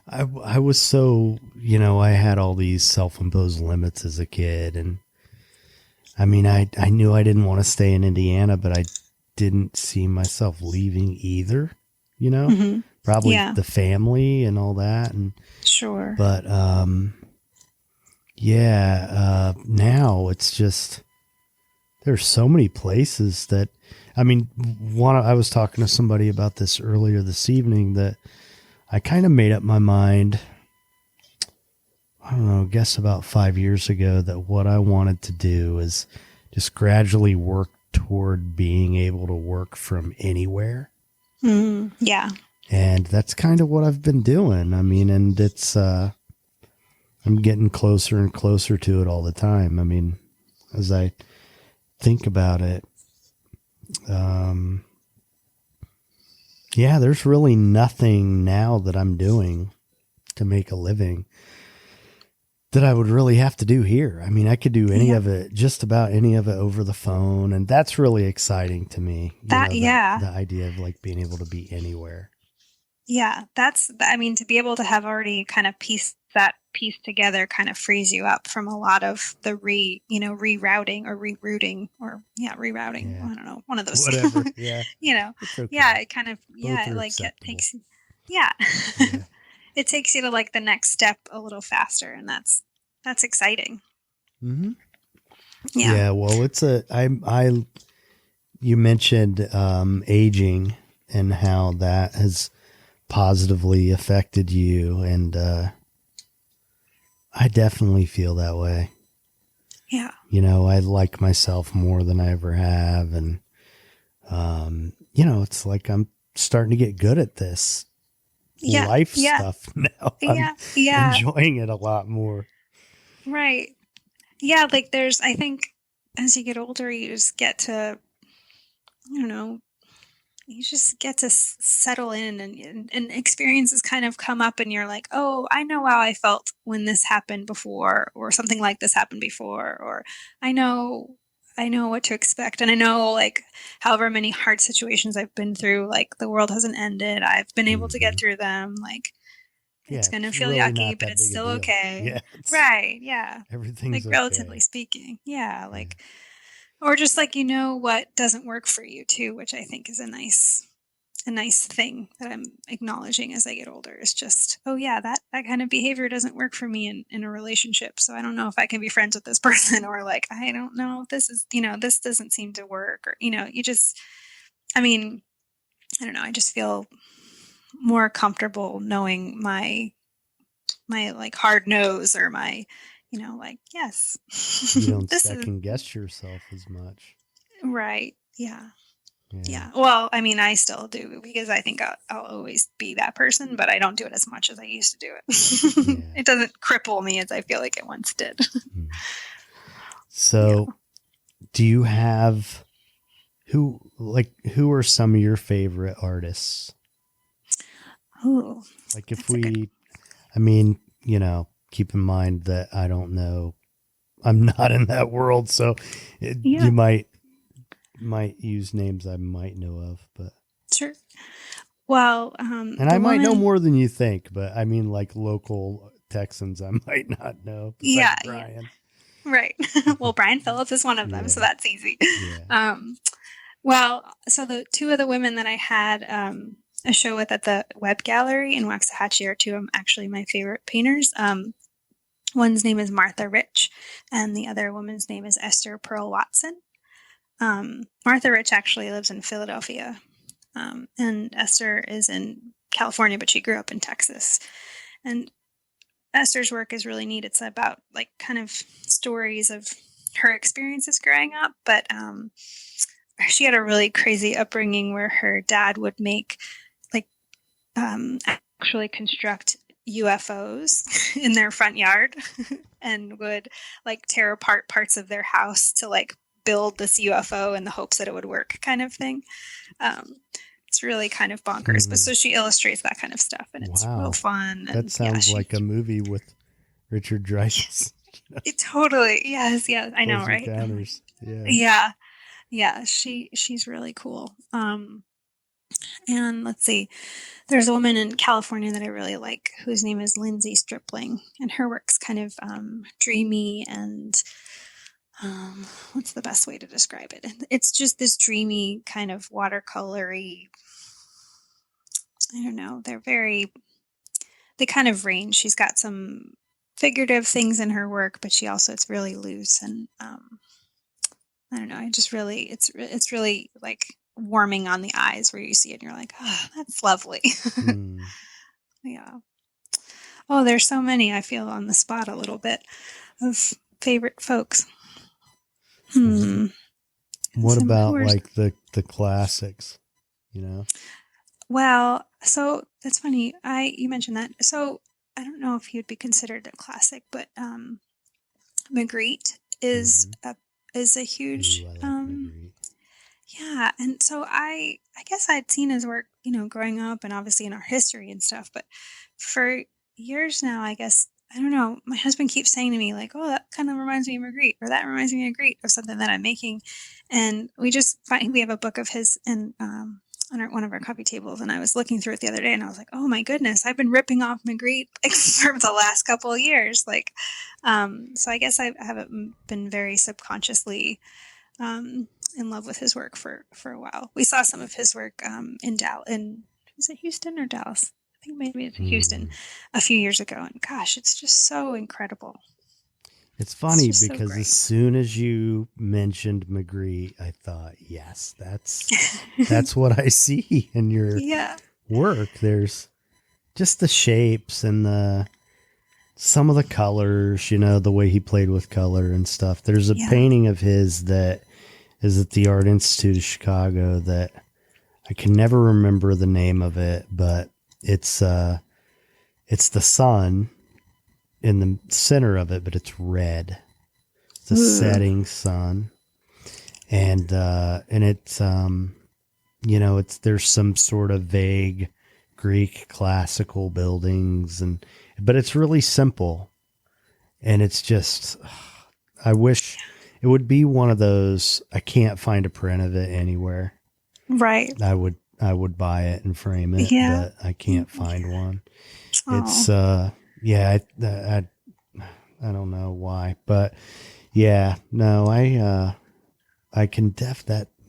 I was so, I had all these self-imposed limits as a kid. And I mean, I knew I didn't want to stay in Indiana, but I didn't see myself leaving either, probably the family and all that. And sure. But, now it's just, there's so many places that, I mean, I was talking to somebody about this earlier this evening that I kind of made up my mind, I don't know, I guess about 5 years ago, that what I wanted to do is just gradually work toward being able to work from anywhere. Yeah. And that's kind of what I've been doing. I mean, and it's, I'm getting closer and closer to it all the time. I mean, as I think about it, there's really nothing now that I'm doing to make a living that I would really have to do here. I mean, I could do any of it, just about any of it over the phone. And that's really exciting to me. The idea of like being able to be anywhere. Yeah. To be able to have already kind of pieced together kind of frees you up from a lot of the rerouting or rerouting or rerouting. Yeah. I don't know, one of those. Whatever. Yeah. It's okay. It kind of, it takes, it takes you to like the next step a little faster. And that's exciting. Mm-hmm. Yeah. Yeah. Well, you mentioned aging and how that has positively affected you. And I definitely feel that way. Yeah. I like myself more than I ever have. And, it's like I'm starting to get good at this Yeah. life Yeah. stuff now. I'm Yeah. Yeah. enjoying it a lot more. Right. Yeah. Like I think as you get older, you just get to, I don't know, you just get to settle in and experiences kind of come up and you're like, oh, I know how I felt when this happened before, or something like this happened before, or I know what to expect. And I know, like, however many hard situations I've been through, like, the world hasn't ended. I've been able to get through them. Like, it's going to It's feel really yucky, not but that it's big a still deal. okay. Yeah. Right. Yeah. Everything's Like, relatively okay. speaking. Yeah. Like, or just like, what doesn't work for you too, which I think is a nice thing that I'm acknowledging as I get older, is just, oh yeah, that kind of behavior doesn't work for me in a relationship. So I don't know if I can be friends with this person, or like, I don't know if this is, this doesn't seem to work, or, you just, I mean, I don't know. I just feel more comfortable knowing my like hard nose, or my, like, yes, You don't this is second guess yourself as much. right. Yeah. Yeah. Yeah. Well, I mean, I still do, because I think I'll always be that person, but I don't do it as much as I used to do it. Yeah. It doesn't cripple me as I feel like it once did. So, do you have who are some of your favorite artists? Oh, Like, if I mean, keep in mind that I don't know, I'm not in that world, so yeah, you might use names I might know of, but sure. Well, and I might know more than you think, but I mean, like, local Texans, I might not know besides Brian. Right. Well, Brian Phillips is one of them, so that's easy. Yeah. Well, so the two of the women that I had a show with at the Web Gallery in Waxahachie are two of actually my favorite painters. One's name is Martha Rich, and the other woman's name is Esther Pearl Watson. Martha Rich actually lives in Philadelphia, and Esther is in California, but she grew up in Texas. And Esther's work is really neat. It's about, like, kind of stories of her experiences growing up, but she had a really crazy upbringing where her dad would make, like, actually construct UFOs in their front yard and would, like, tear apart parts of their house to, like, build this UFO in the hopes that it would work, kind of thing. It's really kind of bonkers, but so she illustrates that kind of stuff, and it's real fun. And that sounds like a movie with Richard Dreyfuss. It totally, yes, I know, right? Encounters. Yeah. She's really cool. And let's see, there's a woman in California that I really like whose name is Lindsay Stripling, and her work's kind of dreamy and what's the best way to describe it? It's just this dreamy kind of watercolory. I don't know. They kind of range. She's got some figurative things in her work, but it's really loose, and I don't know. It's really, like, warming on the eyes where you see it and you're like, oh, that's lovely. Yeah. Oh, there's so many. I feel on the spot a little bit of favorite folks. What about, like, the classics, Well, so that's funny. You mentioned that. So I don't know if he would be considered a classic, but Magritte is a huge yeah. And so I guess I'd seen his work, growing up, and obviously in our history and stuff, but for years now, I guess, I don't know, my husband keeps saying to me, like, oh, that kind of reminds me of Magritte, or that reminds me of Magritte, of something that I'm making. And we have a book of his on one of our coffee tables, and I was looking through it the other day, and I was like, oh my goodness, I've been ripping off Magritte for the last couple of years. Like, so I guess I haven't been very subconsciously in love with his work for a while. We saw some of his work in was it Houston or Dallas? I think maybe it's Houston a few years ago. And gosh, it's just so incredible. It's funny just so because great. as soon as you mentioned McGree, I thought, yes, that's what I see in your Yeah. work. There's just the shapes and some of the colors, the way he played with color and stuff. There's a painting of his that is at the Art Institute of Chicago that I can never remember the name of it, but it's the sun in the center of it, but it's red. It's a setting sun. And it's, there's some sort of vague Greek classical buildings but it's really simple. And it's just, I wish it would be one of those, I can't find a print of it anywhere. Right. I would buy it and frame it, but I can't find one. It's, yeah, I don't know why, but yeah, no, I can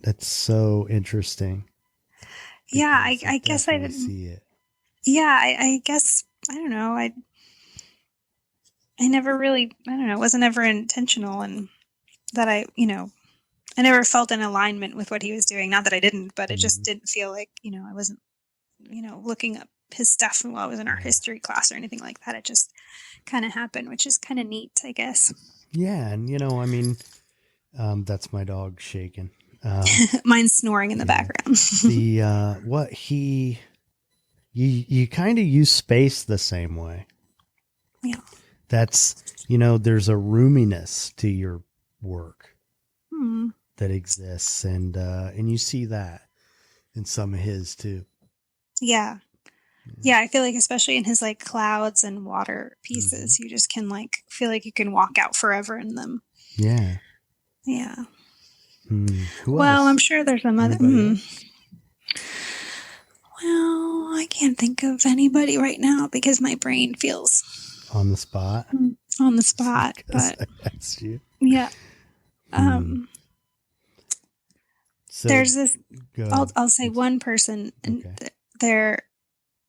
that's so interesting. Yeah, I guess I didn't see it. Yeah, I guess I don't know. I never really, I don't know, it wasn't ever intentional, and that I never felt in alignment with what he was doing. Not that I didn't, but it just didn't feel like, I wasn't, looking up his stuff while I was in our history class or anything like that. It just kind of happened, which is kind of neat, I guess. Yeah. And, that's my dog shaking. Mine's snoring in the background. You kind of use space the same way. Yeah. That's, there's a roominess to your work that exists. And you see that in some of his too. Yeah. Yeah. I feel like, especially in his like clouds and water pieces, you just can feel like you can walk out forever in them. Yeah. Yeah. Who well, else? I'm sure there's another. Well, I can't think of anybody right now because my brain feels on the spot. On the spot, but I asked you. Yeah. So there's this. I'll say one person, and there's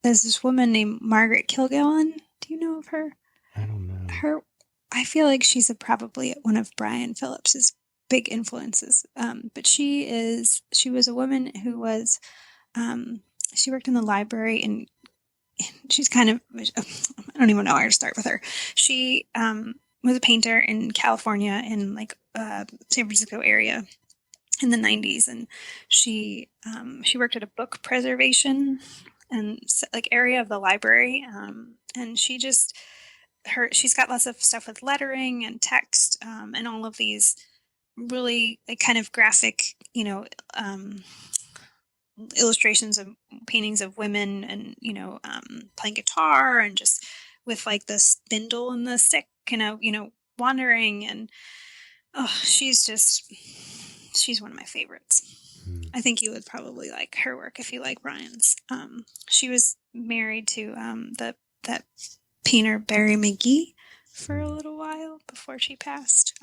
this woman named Margaret Kilgallen. Do you know of her? I don't know. I feel like she's probably one of Brian Phillips's big influences. But she was a woman who was, she worked in the library, and she's kind of, I don't even know where to start with her. She was a painter in California, in San Francisco area in the 90s. And she worked at a book preservation and area of the library. And she's got lots of stuff with lettering and text, and all of these really kind of graphic, illustrations of paintings of women and, playing guitar, and just with the spindle and the stick, wandering. And she's one of my favorites. I think you would probably like her work if you like Brian's. She was married to that painter Barry McGee for a little while before she passed.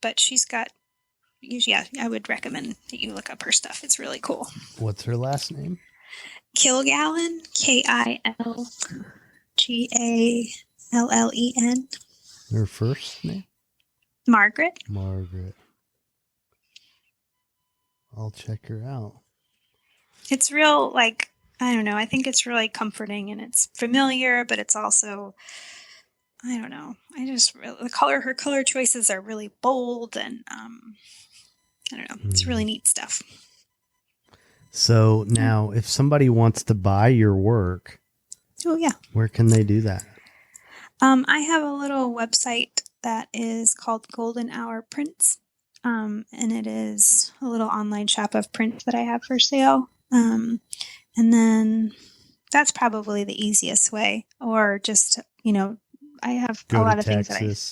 But she's got, I would recommend that you look up her stuff. It's really cool. What's her last name? Kilgallen, Kilgallen. Her first name? Margaret. I'll check her out. It's real, I don't know. I think it's really comforting, and it's familiar, but it's also, I don't know. Her color choices are really bold, and I don't know. It's really neat stuff. So now, if somebody wants to buy your work, where can they do that? I have a little website that is called Golden Hour Prints, and it is a little online shop of prints that I have for sale. And then that's probably the easiest way, or just I have a lot of things that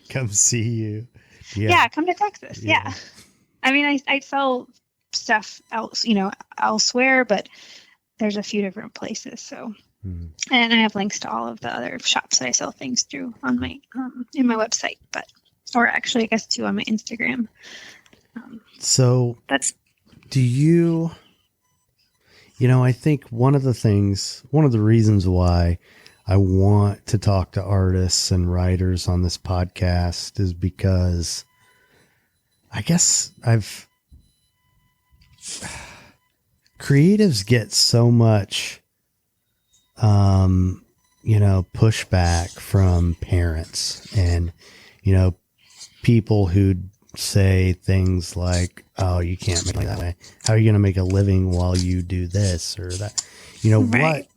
come see you. Yeah, come to Texas. Yeah. I mean, I sell stuff else, elsewhere, but there's a few different places. So, and I have links to all of the other shops that I sell things through on my in my website, or actually, I guess too, on my Instagram. So do you? I think one of the reasons why I want to talk to artists and writers on this podcast is because I guess creatives get so much, pushback from parents and, people who say things like, oh, you can't make it that way. How are you going to make a living while you do this or that? Right.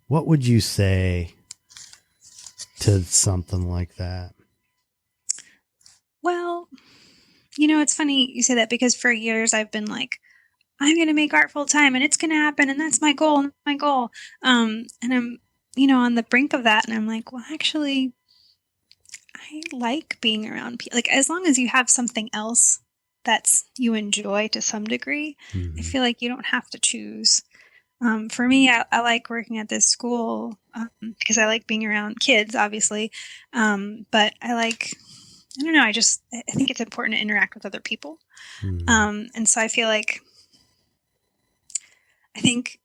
What would you say to something like that? Well, it's funny you say that because for years I've been like, I'm going to make art full time and it's going to happen. And that's my goal. And I'm, on the brink of that. And I'm like, well, actually, I like being around people. Like, as long as you have something else that's you enjoy to some degree, I feel like you don't have to choose. For me, I like working at this school because I like being around kids, obviously. But I don't know, I think it's important to interact with other people. And so I feel like, I think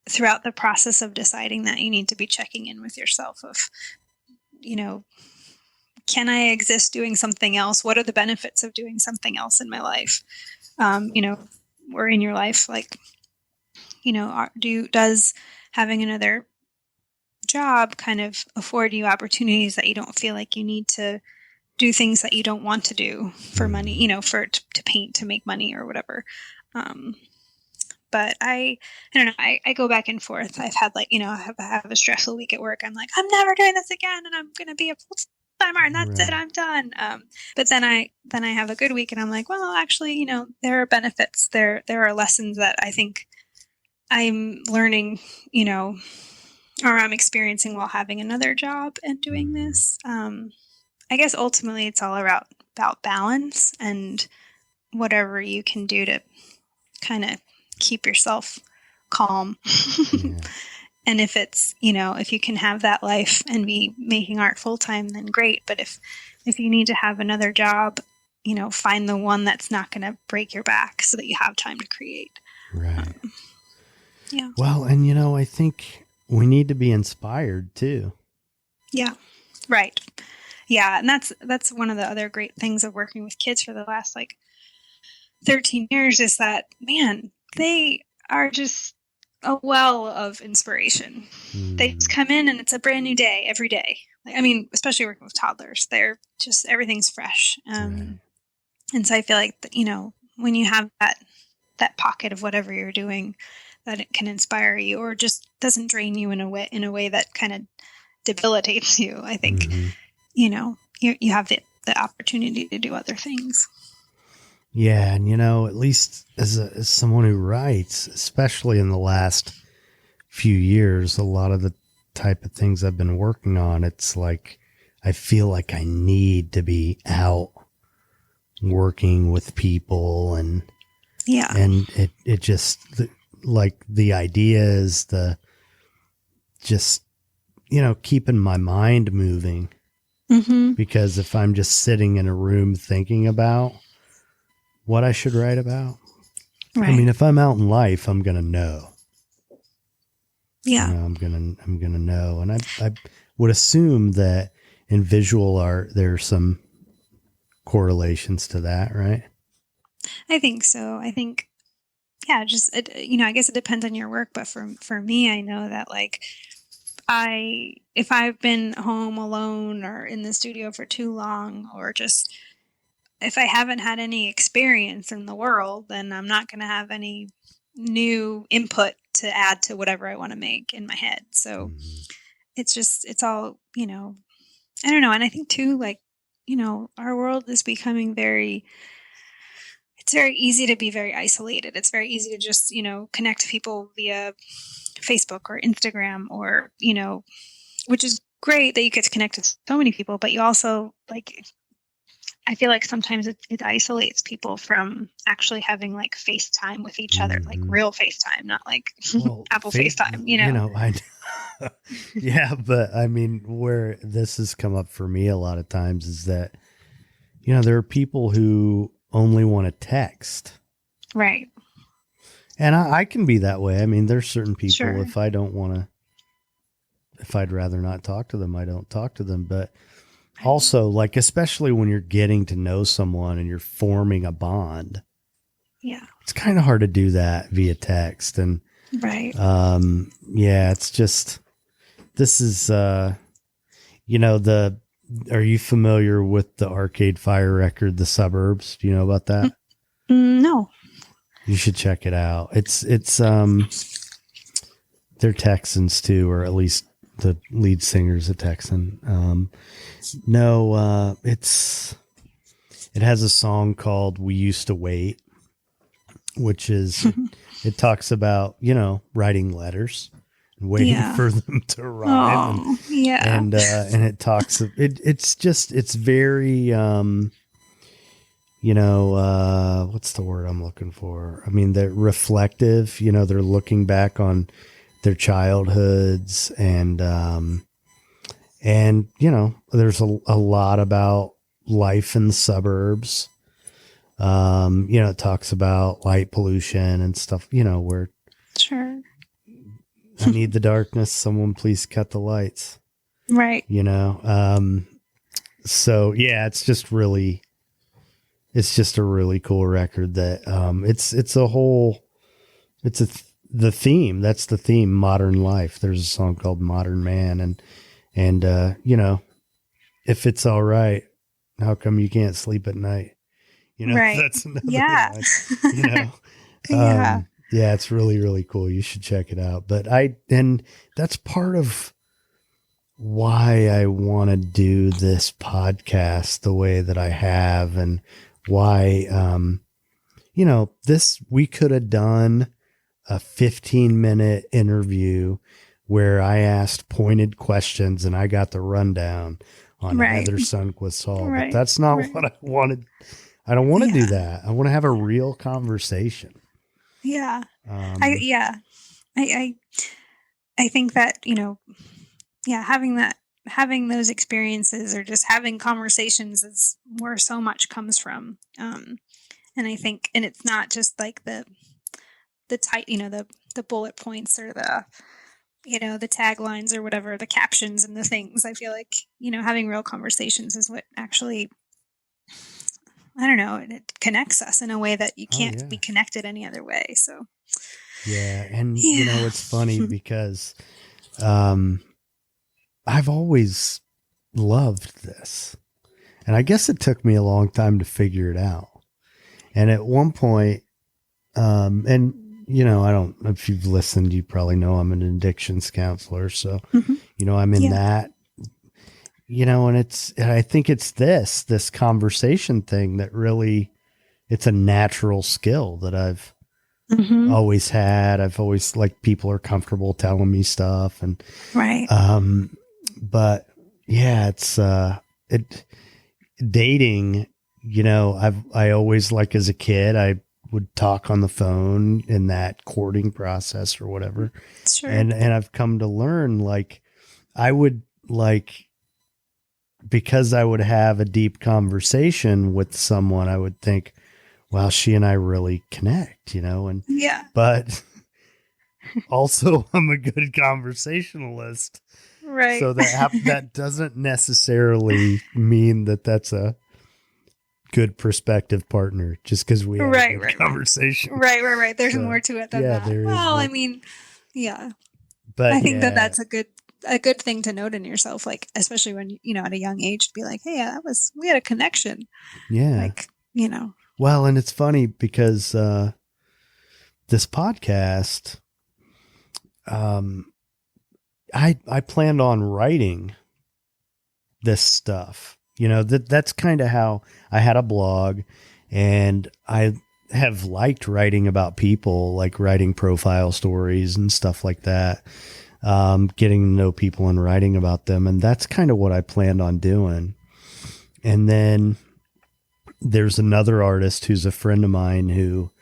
throughout the process of deciding that, you need to be checking in with yourself of, can I exist doing something else? What are the benefits of doing something else in my life? Or in your life, like, does having another job kind of afford you opportunities that you don't feel like you need to do things that you don't want to do for money, to paint, to make money or whatever. But I don't know. I go back and forth. I've had I have a stressful week at work. I'm like, I'm never doing this again, and I'm going to be a full-timer, and that's it. I'm done. But then I have a good week, and I'm like, well, actually, there are benefits. There are lessons that I think I'm learning, or I'm experiencing while having another job and doing this. I guess ultimately it's all about balance and whatever you can do to kind of keep yourself calm. And if it's, if you can have that life and be making art full time, then great. But if you need to have another job, find the one that's not going to break your back so that you have time to create. Right. Yeah. Well, and I think we need to be inspired too. Yeah. Right. Yeah. And that's one of the other great things of working with kids for the last 13 years is that, man, they are just a well of inspiration. They just come in and it's a brand new day every day. Especially working with toddlers, they're just, everything's fresh. And so I feel like, when you have that pocket of whatever you're doing, that it can inspire you or just doesn't drain you in a way that kind of debilitates you. I think, you have the opportunity to do other things. Yeah. And, at least as someone who writes, especially in the last few years, a lot of the type of things I've been working on, it's like, I feel like I need to be out working with people and it just the idea is keeping my mind moving. Because if I'm just sitting in a room thinking about what I should write about, right. If I'm out in life, I'm going to know. Yeah. I'm going to know. And I would assume that in visual art, there's some correlations to that, right? I think so. I think, I guess it depends on your work, but for me, I know that if I've been home alone or in the studio for too long, or just if I haven't had any experience in the world, then I'm not going to have any new input to add to whatever I want to make in my head. So it's all, I don't know. And I think too, our world is becoming it's very easy to be very isolated. It's very easy to just, connect to people via Facebook or Instagram or, which is great that you get to connect to so many people, but you also I feel like sometimes it isolates people from actually having FaceTime with each other, real FaceTime, not Apple FaceTime, Yeah, but where this has come up for me a lot of times is that, there are people who only want to text. Right. And I can be that way. There's certain people, sure. if I don't want to if I'd rather not talk to them, I don't talk to them. But also, like, especially when you're getting to know someone and you're forming a bond. Yeah. It's kind of hard to do that via text. And, right. It's just, this is, are you familiar with the Arcade Fire record, The Suburbs? Do you know about that? No. You should check it out. It's they're Texans too, or at least the lead singer's a Texan. It has a song called We Used to Wait, which is, it talks about, writing letters and waiting for them to arrive. And it talks, it's very, what's the word I'm looking for? I mean, they're reflective, they're looking back on their childhoods and there's a lot about life in the suburbs. It talks about light pollution and stuff, where sure. I need the darkness. Someone please cut the lights. Right. So yeah, it's just a really cool record that, the theme. That's the theme. Modern life. There's a song called Modern Man. And if it's all right, how come you can't sleep at night? Right. That's another one, yeah. It's really, really cool. You should check it out. But that's part of why I want to do this podcast the way that I have, and why, we could have done a 15-minute interview where I asked pointed questions and I got the rundown on Heather Sundquist Hall. But that's not what I wanted. I don't want to do that. I want to have a real conversation. Yeah. I think that, having those experiences or just having conversations is where so much comes from. And I think, and it's not just like the tight, the bullet points or the taglines or whatever, the captions and the things. I feel like, having real conversations is what actually, I don't know, it connects us in a way that you can't be connected any other way. So, yeah. And, it's funny because I've always loved this. And I guess it took me a long time to figure it out. And at one point, I don't know if you've listened, you probably know I'm an addictions counselor. So, I'm in that, and I think it's this conversation thing that really, it's a natural skill that I've always had. I've always, like, people are comfortable telling me stuff and, but yeah, it's, dating, I always, like, as a kid, I would talk on the phone in that courting process or whatever. Sure. And I've come to learn, like, I would, like, because I would have a deep conversation with someone, I would think, wow, she and I really connect, and but also I'm a good conversationalist. Right. So that doesn't necessarily mean that that's a good prospective partner just because we have a good conversation. Right. There's more to it than that. Well, I mean, but I think that's a good thing to note in yourself, like, especially when, at a young age, to be like, hey, we had a connection. Yeah. Like, Well, and it's funny because this podcast, I planned on writing this stuff. That's kind of how I had a blog, and I have liked writing about people, like writing profile stories and stuff like that. Getting to know people and writing about them. And that's kind of what I planned on doing. And then there's another artist who's a friend of mine who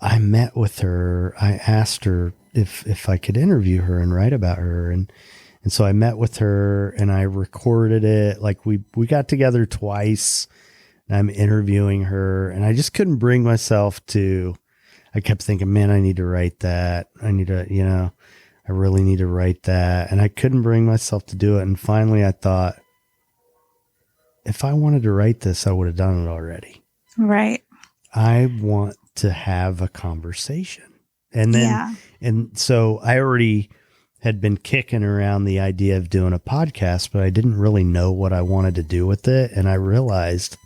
I met with her. I asked her if I could interview her and write about her. And so I met with her and I recorded it. Like we got together twice and I'm interviewing her, and I just couldn't bring myself to, I kept thinking, man, I need to write that. I need to, I really need to write that. And I couldn't bring myself to do it. And finally I thought, if I wanted to write this, I would have done it already. Right. I want to have a conversation. And then, and so I already had been kicking around the idea of doing a podcast, but I didn't really know what I wanted to do with it. And I realized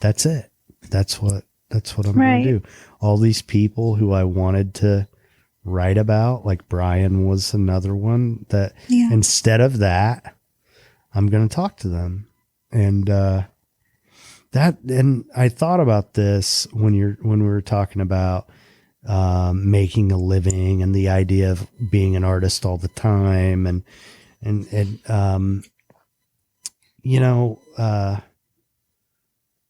that's it. That's what I'm going to do. All these people who I wanted to write about, like Brian was another one, that instead of that, I'm going to talk to them. And, and I thought about this when we were talking about, making a living and the idea of being an artist all the time. And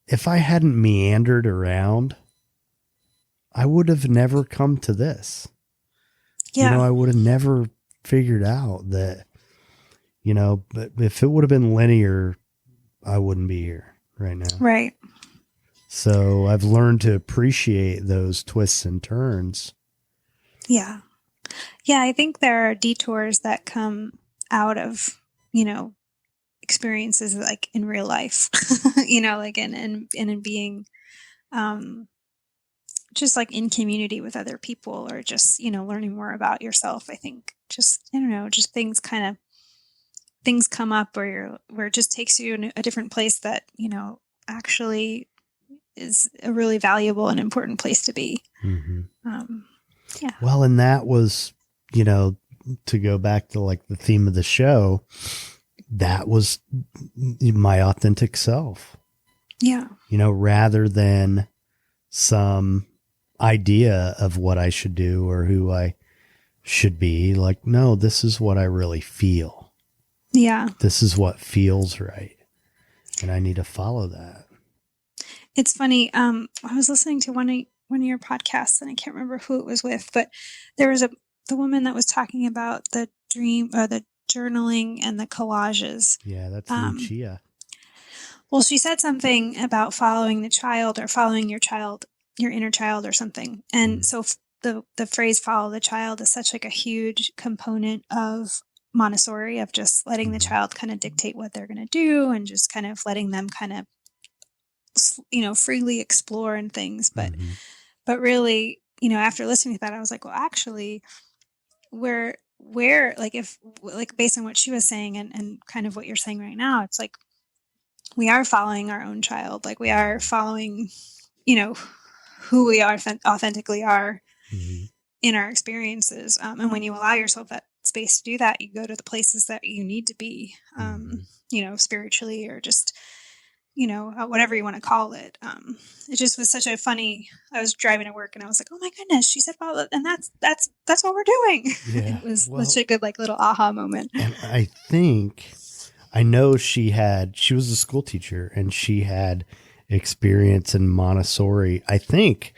if I hadn't meandered around, I would have never come to this. Yeah. I would have never figured out that, but if it would have been linear, I wouldn't be here right now. Right. So I've learned to appreciate those twists and turns. Yeah. Yeah. I think there are detours that come out of, experiences like in real life, like in being, just like in community with other people, or just, learning more about yourself. I think just, I don't know, just things come up where it just takes you in a different place that, actually is a really valuable and important place to be. Mm-hmm. Yeah. Well, and that was, to go back to like the theme of the show, that was my authentic self. Yeah. Rather than some idea of what I should do or who I should be, like, no, this is what I really feel. Yeah. This is what feels right. And I need to follow that. It's funny. I was listening to one of your podcasts, and I can't remember who it was with, but there was the woman that was talking about the dream or the journaling and the collages. Yeah, that's Lucia. Well, she said something about following the child or following your inner child or something. And so the phrase "follow the child" is such like a huge component of Montessori, of just letting the child kind of dictate what they're going to do and just kind of letting them kind of, freely explore and things. But really, after listening to that, I was like, well, actually, where like, if like based on what she was saying and kind of what you're saying right now, it's like we are following our own child. Like we are following, who we are authentically are in our experiences. And when you allow yourself that space to do that, you go to the places that you need to be, spiritually, or just, whatever you want to call it. It just was such a funny, I was driving to work and I was like, oh my goodness, she said follow, and that's what we're doing. Yeah. It was such a good, like, little aha moment. And I know she was a school teacher and she had experience in Montessori, I think,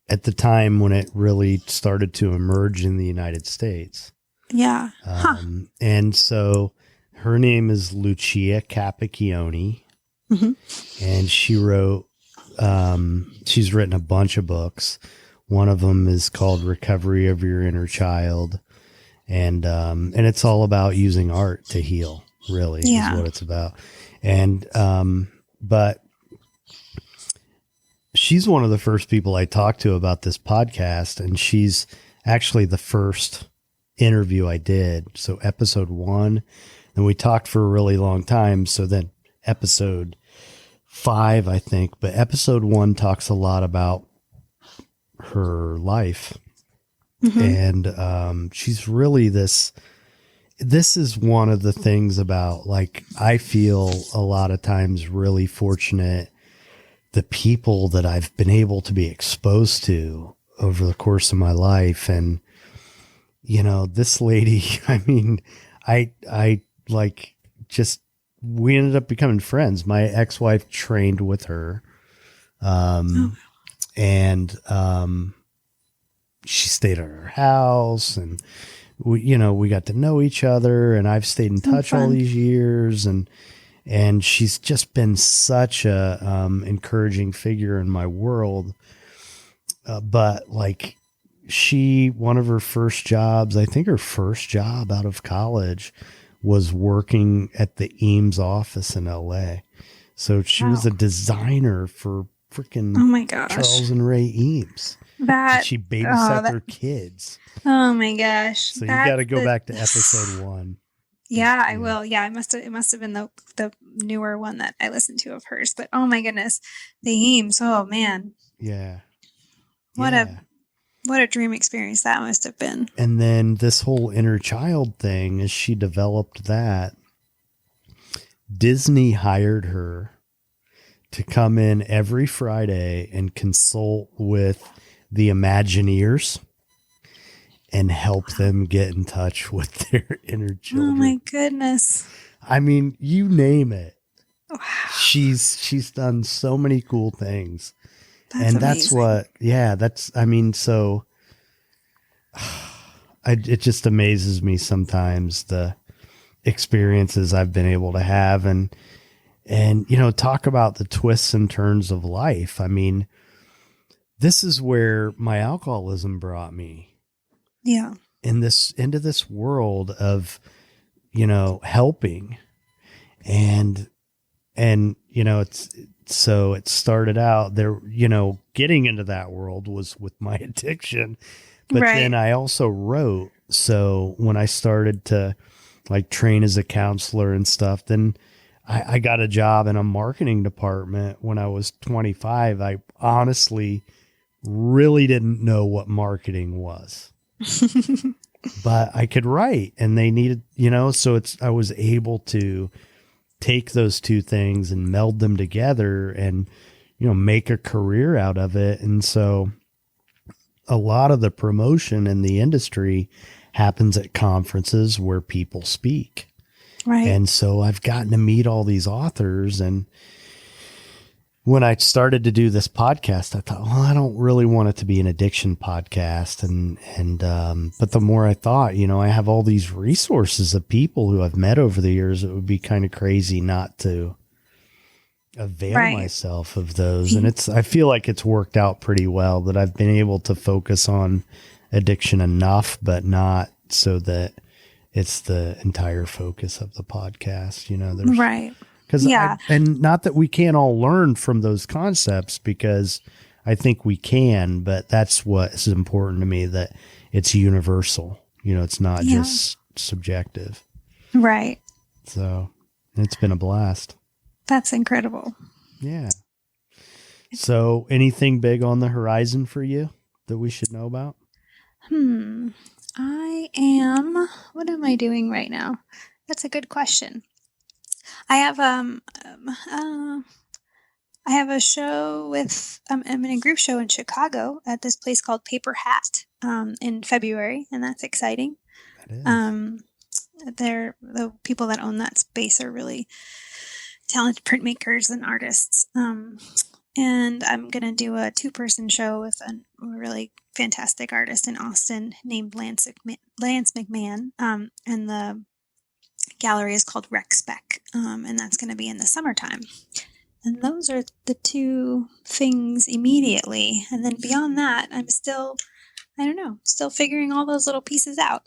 at the time when it really started to emerge in the United States. Yeah. And so her name is Lucia Capacchione. And she wrote, she's written a bunch of books. One of them is called Recovery of Your Inner Child. And it's all about using art to heal, really, is what it's about. And, but she's one of the first people I talked to about this podcast, and she's actually the first interview I did. So episode 1, and we talked for a really long time. So then episode 5, I think, but episode 1 talks a lot about her life. And she's really this is one of the things about, like, I feel a lot of times really fortunate, the people that I've been able to be exposed to over the course of my life. And, this lady, I mean, I like, just, we ended up becoming friends. My ex-wife trained with her. And she stayed at her house, and we got to know each other, and I've stayed in touch all these years. And she's just been such a encouraging figure in my world. But like, one of her first jobs, I think her first job out of college was working at the Eames office in LA. So she was a designer for freaking Oh my gosh. Charles and Ray Eames. And she babysat their kids. Oh my gosh. So you got to go back to episode 1. Yeah, I will. Yeah, it must have been the newer one that I listened to of hers. But oh my goodness, the Eames. Oh man. Yeah. What a dream experience that must have been. And then this whole inner child thing, as she developed that, Disney hired her to come in every Friday and consult with the Imagineers and help them get in touch with their inner children. Oh my goodness. I mean, you name it. Wow. She's done so many cool things. That's amazing. So it just amazes me sometimes the experiences I've been able to have and talk about the twists and turns of life. I mean, this is where my alcoholism brought me. Yeah. Into this world of, helping and it started out there, getting into that world was with my addiction, but then I also wrote. So when I started to like train as a counselor and stuff, then I got a job in a marketing department when I was 25. I honestly really didn't know what marketing was. But I could write and they needed, so I was able to take those two things and meld them together and, make a career out of it. And so a lot of the promotion in the industry happens at conferences where people speak. Right. And so I've gotten to meet all these authors. And when I started to do this podcast, I thought, well, I don't really want it to be an addiction podcast. But the more I thought, I have all these resources of people who I've met over the years. It would be kind of crazy not to avail myself of those. And I feel like it's worked out pretty well that I've been able to focus on addiction enough, but not so that it's the entire focus of the podcast, Right. Because and not that we can't all learn from those concepts, because I think we can, but that's what is important to me, that it's universal. It's not just subjective. Right. So it's been a blast. That's incredible. Yeah. So anything big on the horizon for you that we should know about? What am I doing right now? That's a good question. I have a show with I'm in a group show in Chicago at this place called Paper Hat in February, and that's exciting. That is. The people that own that space are really talented printmakers and artists. And I'm going to do a 2-person show with a really fantastic artist in Austin named Lance McMahon. And the gallery is called Respec. And that's going to be in the summertime. And those are the 2 things immediately. And then beyond that, I'm still figuring all those little pieces out.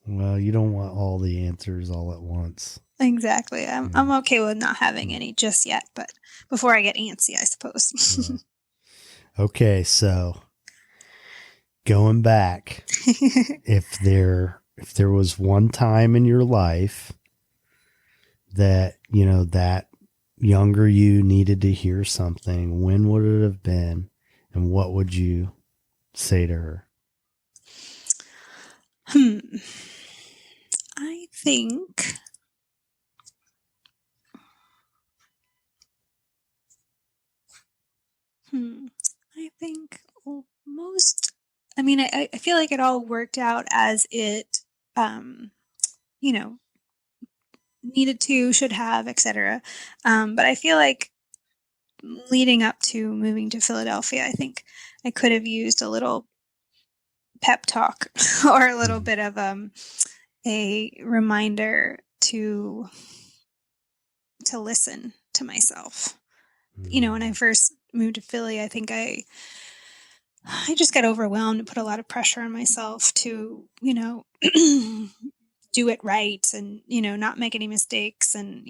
Well, you don't want all the answers all at once. Exactly. I'm okay with not having any just yet, but before I get antsy, I suppose. Okay, so going back, if there was one time in your life that, that younger you needed to hear something, when would it have been? And what would you say to her? I think I feel like it all worked out as it, needed to, should have, etc. But I feel like leading up to moving to Philadelphia, I think I could have used a little pep talk or a little bit of a reminder to listen to myself. When I first moved to Philly, I think I I just got overwhelmed and put a lot of pressure on myself to, do it right and, not make any mistakes and,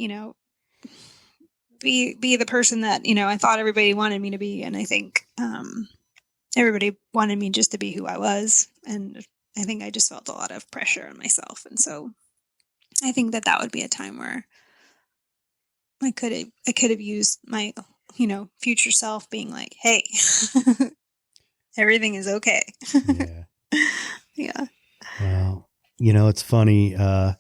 be the person that, I thought everybody wanted me to be. And I think everybody wanted me just to be who I was. And I think I just felt a lot of pressure on myself. And so I think that would be a time where I could have used my, future self being like, hey, everything is okay. Yeah. Yeah. Well, it's funny. I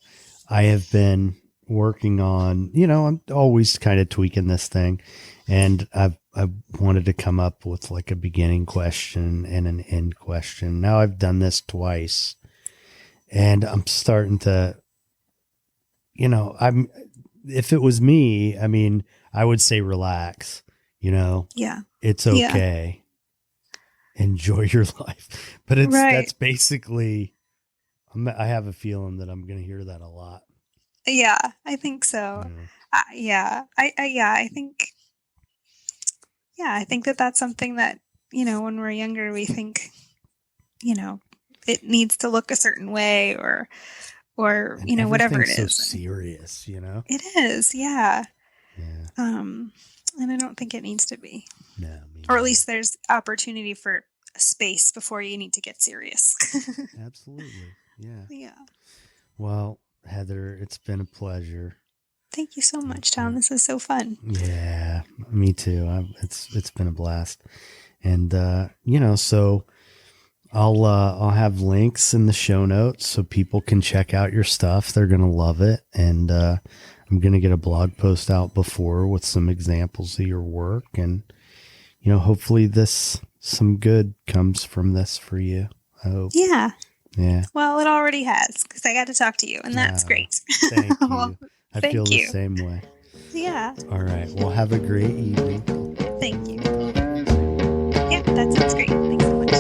have been working on, I'm always kind of tweaking this thing, and I wanted to come up with like a beginning question and an end question. Now I've done this twice, and I'm starting to, if it was me, I mean, I would say relax, Yeah. it's okay. Yeah. Enjoy your life. But that's basically, I have a feeling that I'm going to hear that a lot. Yeah, I think so. Yeah. I think that's something that, when we're younger, we think, it needs to look a certain way or whatever it is. It's so serious, It is. Yeah. Yeah. And I don't think it needs to be. No. Or at least there's opportunity for space before you need to get serious. Absolutely. Yeah. Yeah. Well, Heather, it's been a pleasure. Thank you so much, Tom. This is so fun. Yeah, me too. It's been a blast. And, so I'll have links in the show notes so people can check out your stuff. They're going to love it. And, I'm going to get a blog post out before with some examples of your work. And, hopefully some good comes from this for you. I hope. Yeah. Yeah. Well, it already has, because I got to talk to you, and that's great. Thank you. Well, I feel the same way. Yeah. All right. Well, have a great evening. Thank you. Yeah, that sounds great. Thanks so much.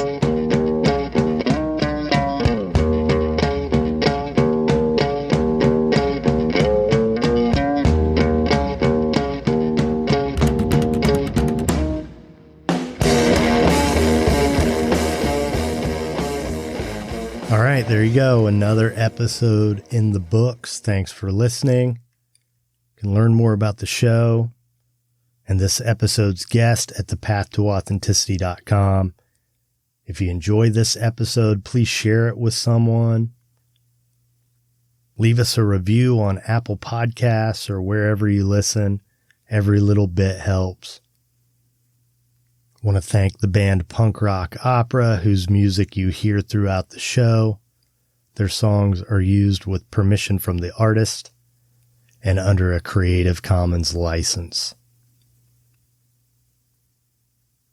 All right, there you go. Another episode in the books. Thanks for listening. You can learn more about the show and this episode's guest at thepathtooauthenticity.com. If you enjoyed this episode, please share it with someone. Leave us a review on Apple Podcasts or wherever you listen. Every little bit helps. I want to thank the band Punk Rock Opera, whose music you hear throughout the show. Their songs are used with permission from the artist and under a Creative Commons license.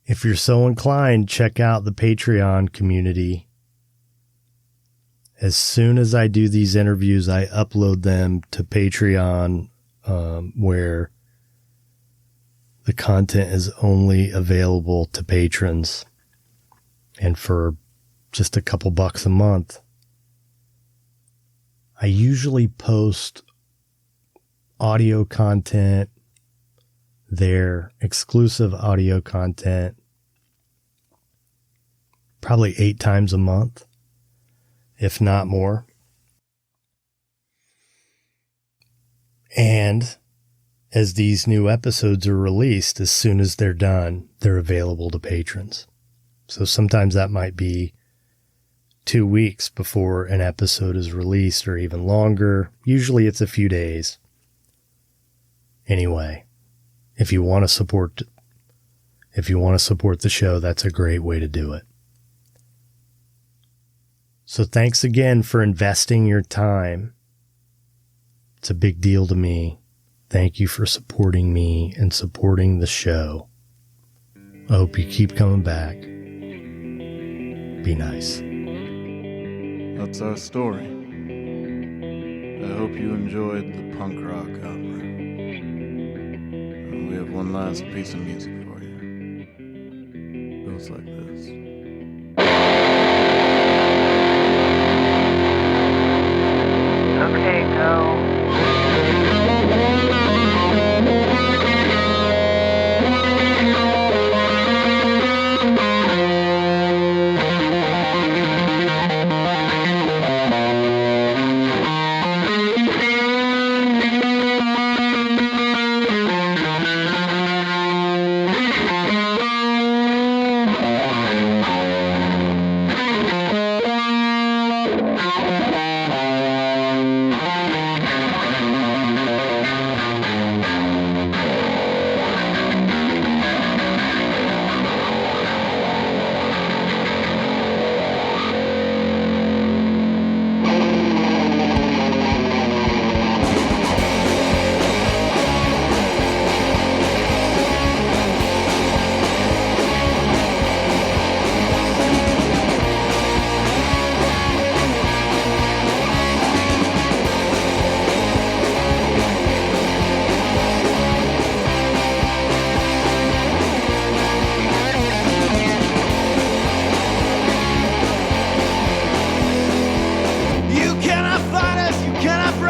If you're so inclined, check out the Patreon community. As soon as I do these interviews, I upload them to Patreon, where the content is only available to patrons, and for just a couple bucks a month. I usually post audio content, their exclusive audio content, probably 8 times a month, if not more. And as these new episodes are released, as soon as they're done, they're available to patrons. So sometimes that might be 2 weeks before an episode is released, or even longer. Usually it's a few days. Anyway, if you want to support the show, that's a great way to do it. So thanks again for investing your time. It's a big deal to me. Thank you for supporting me and supporting the show. I hope you keep coming back. Be nice. That's our story. I hope you enjoyed the punk rock opera. We have one last piece of music for you. It goes like this. Okay, go.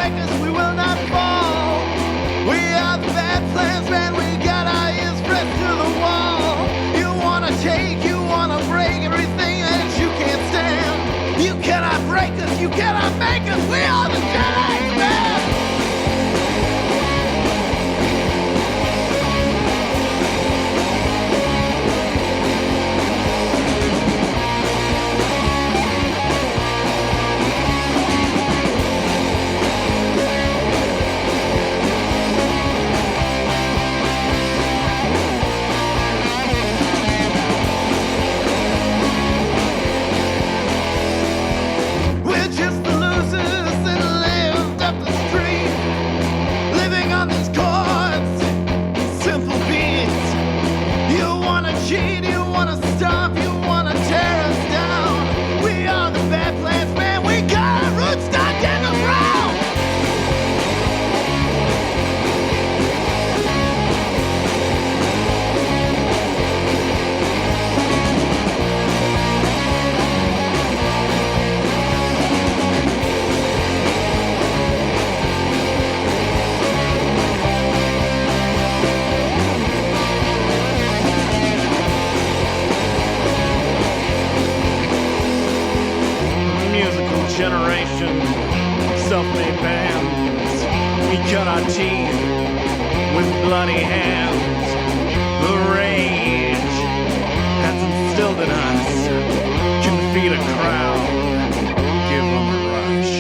break us, we will not fall. We are the bad plans, man, we got our ears pressed to the wall. You wanna take, you wanna break everything that you can't stand. You cannot break us, you cannot make us, we are the Jedi, man. We're just the losers that lived up the street, living on these chords, simple beats. You wanna cheat, you wanna stop, you wanna tear us down. We are the bad plans, man, we got our roots stuck in the ground. Musical generation, self-made bands. We cut our teeth with bloody hands. The rage has instilled in us. Can feed a crowd, give them a rush.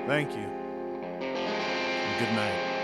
Thank you. And good night.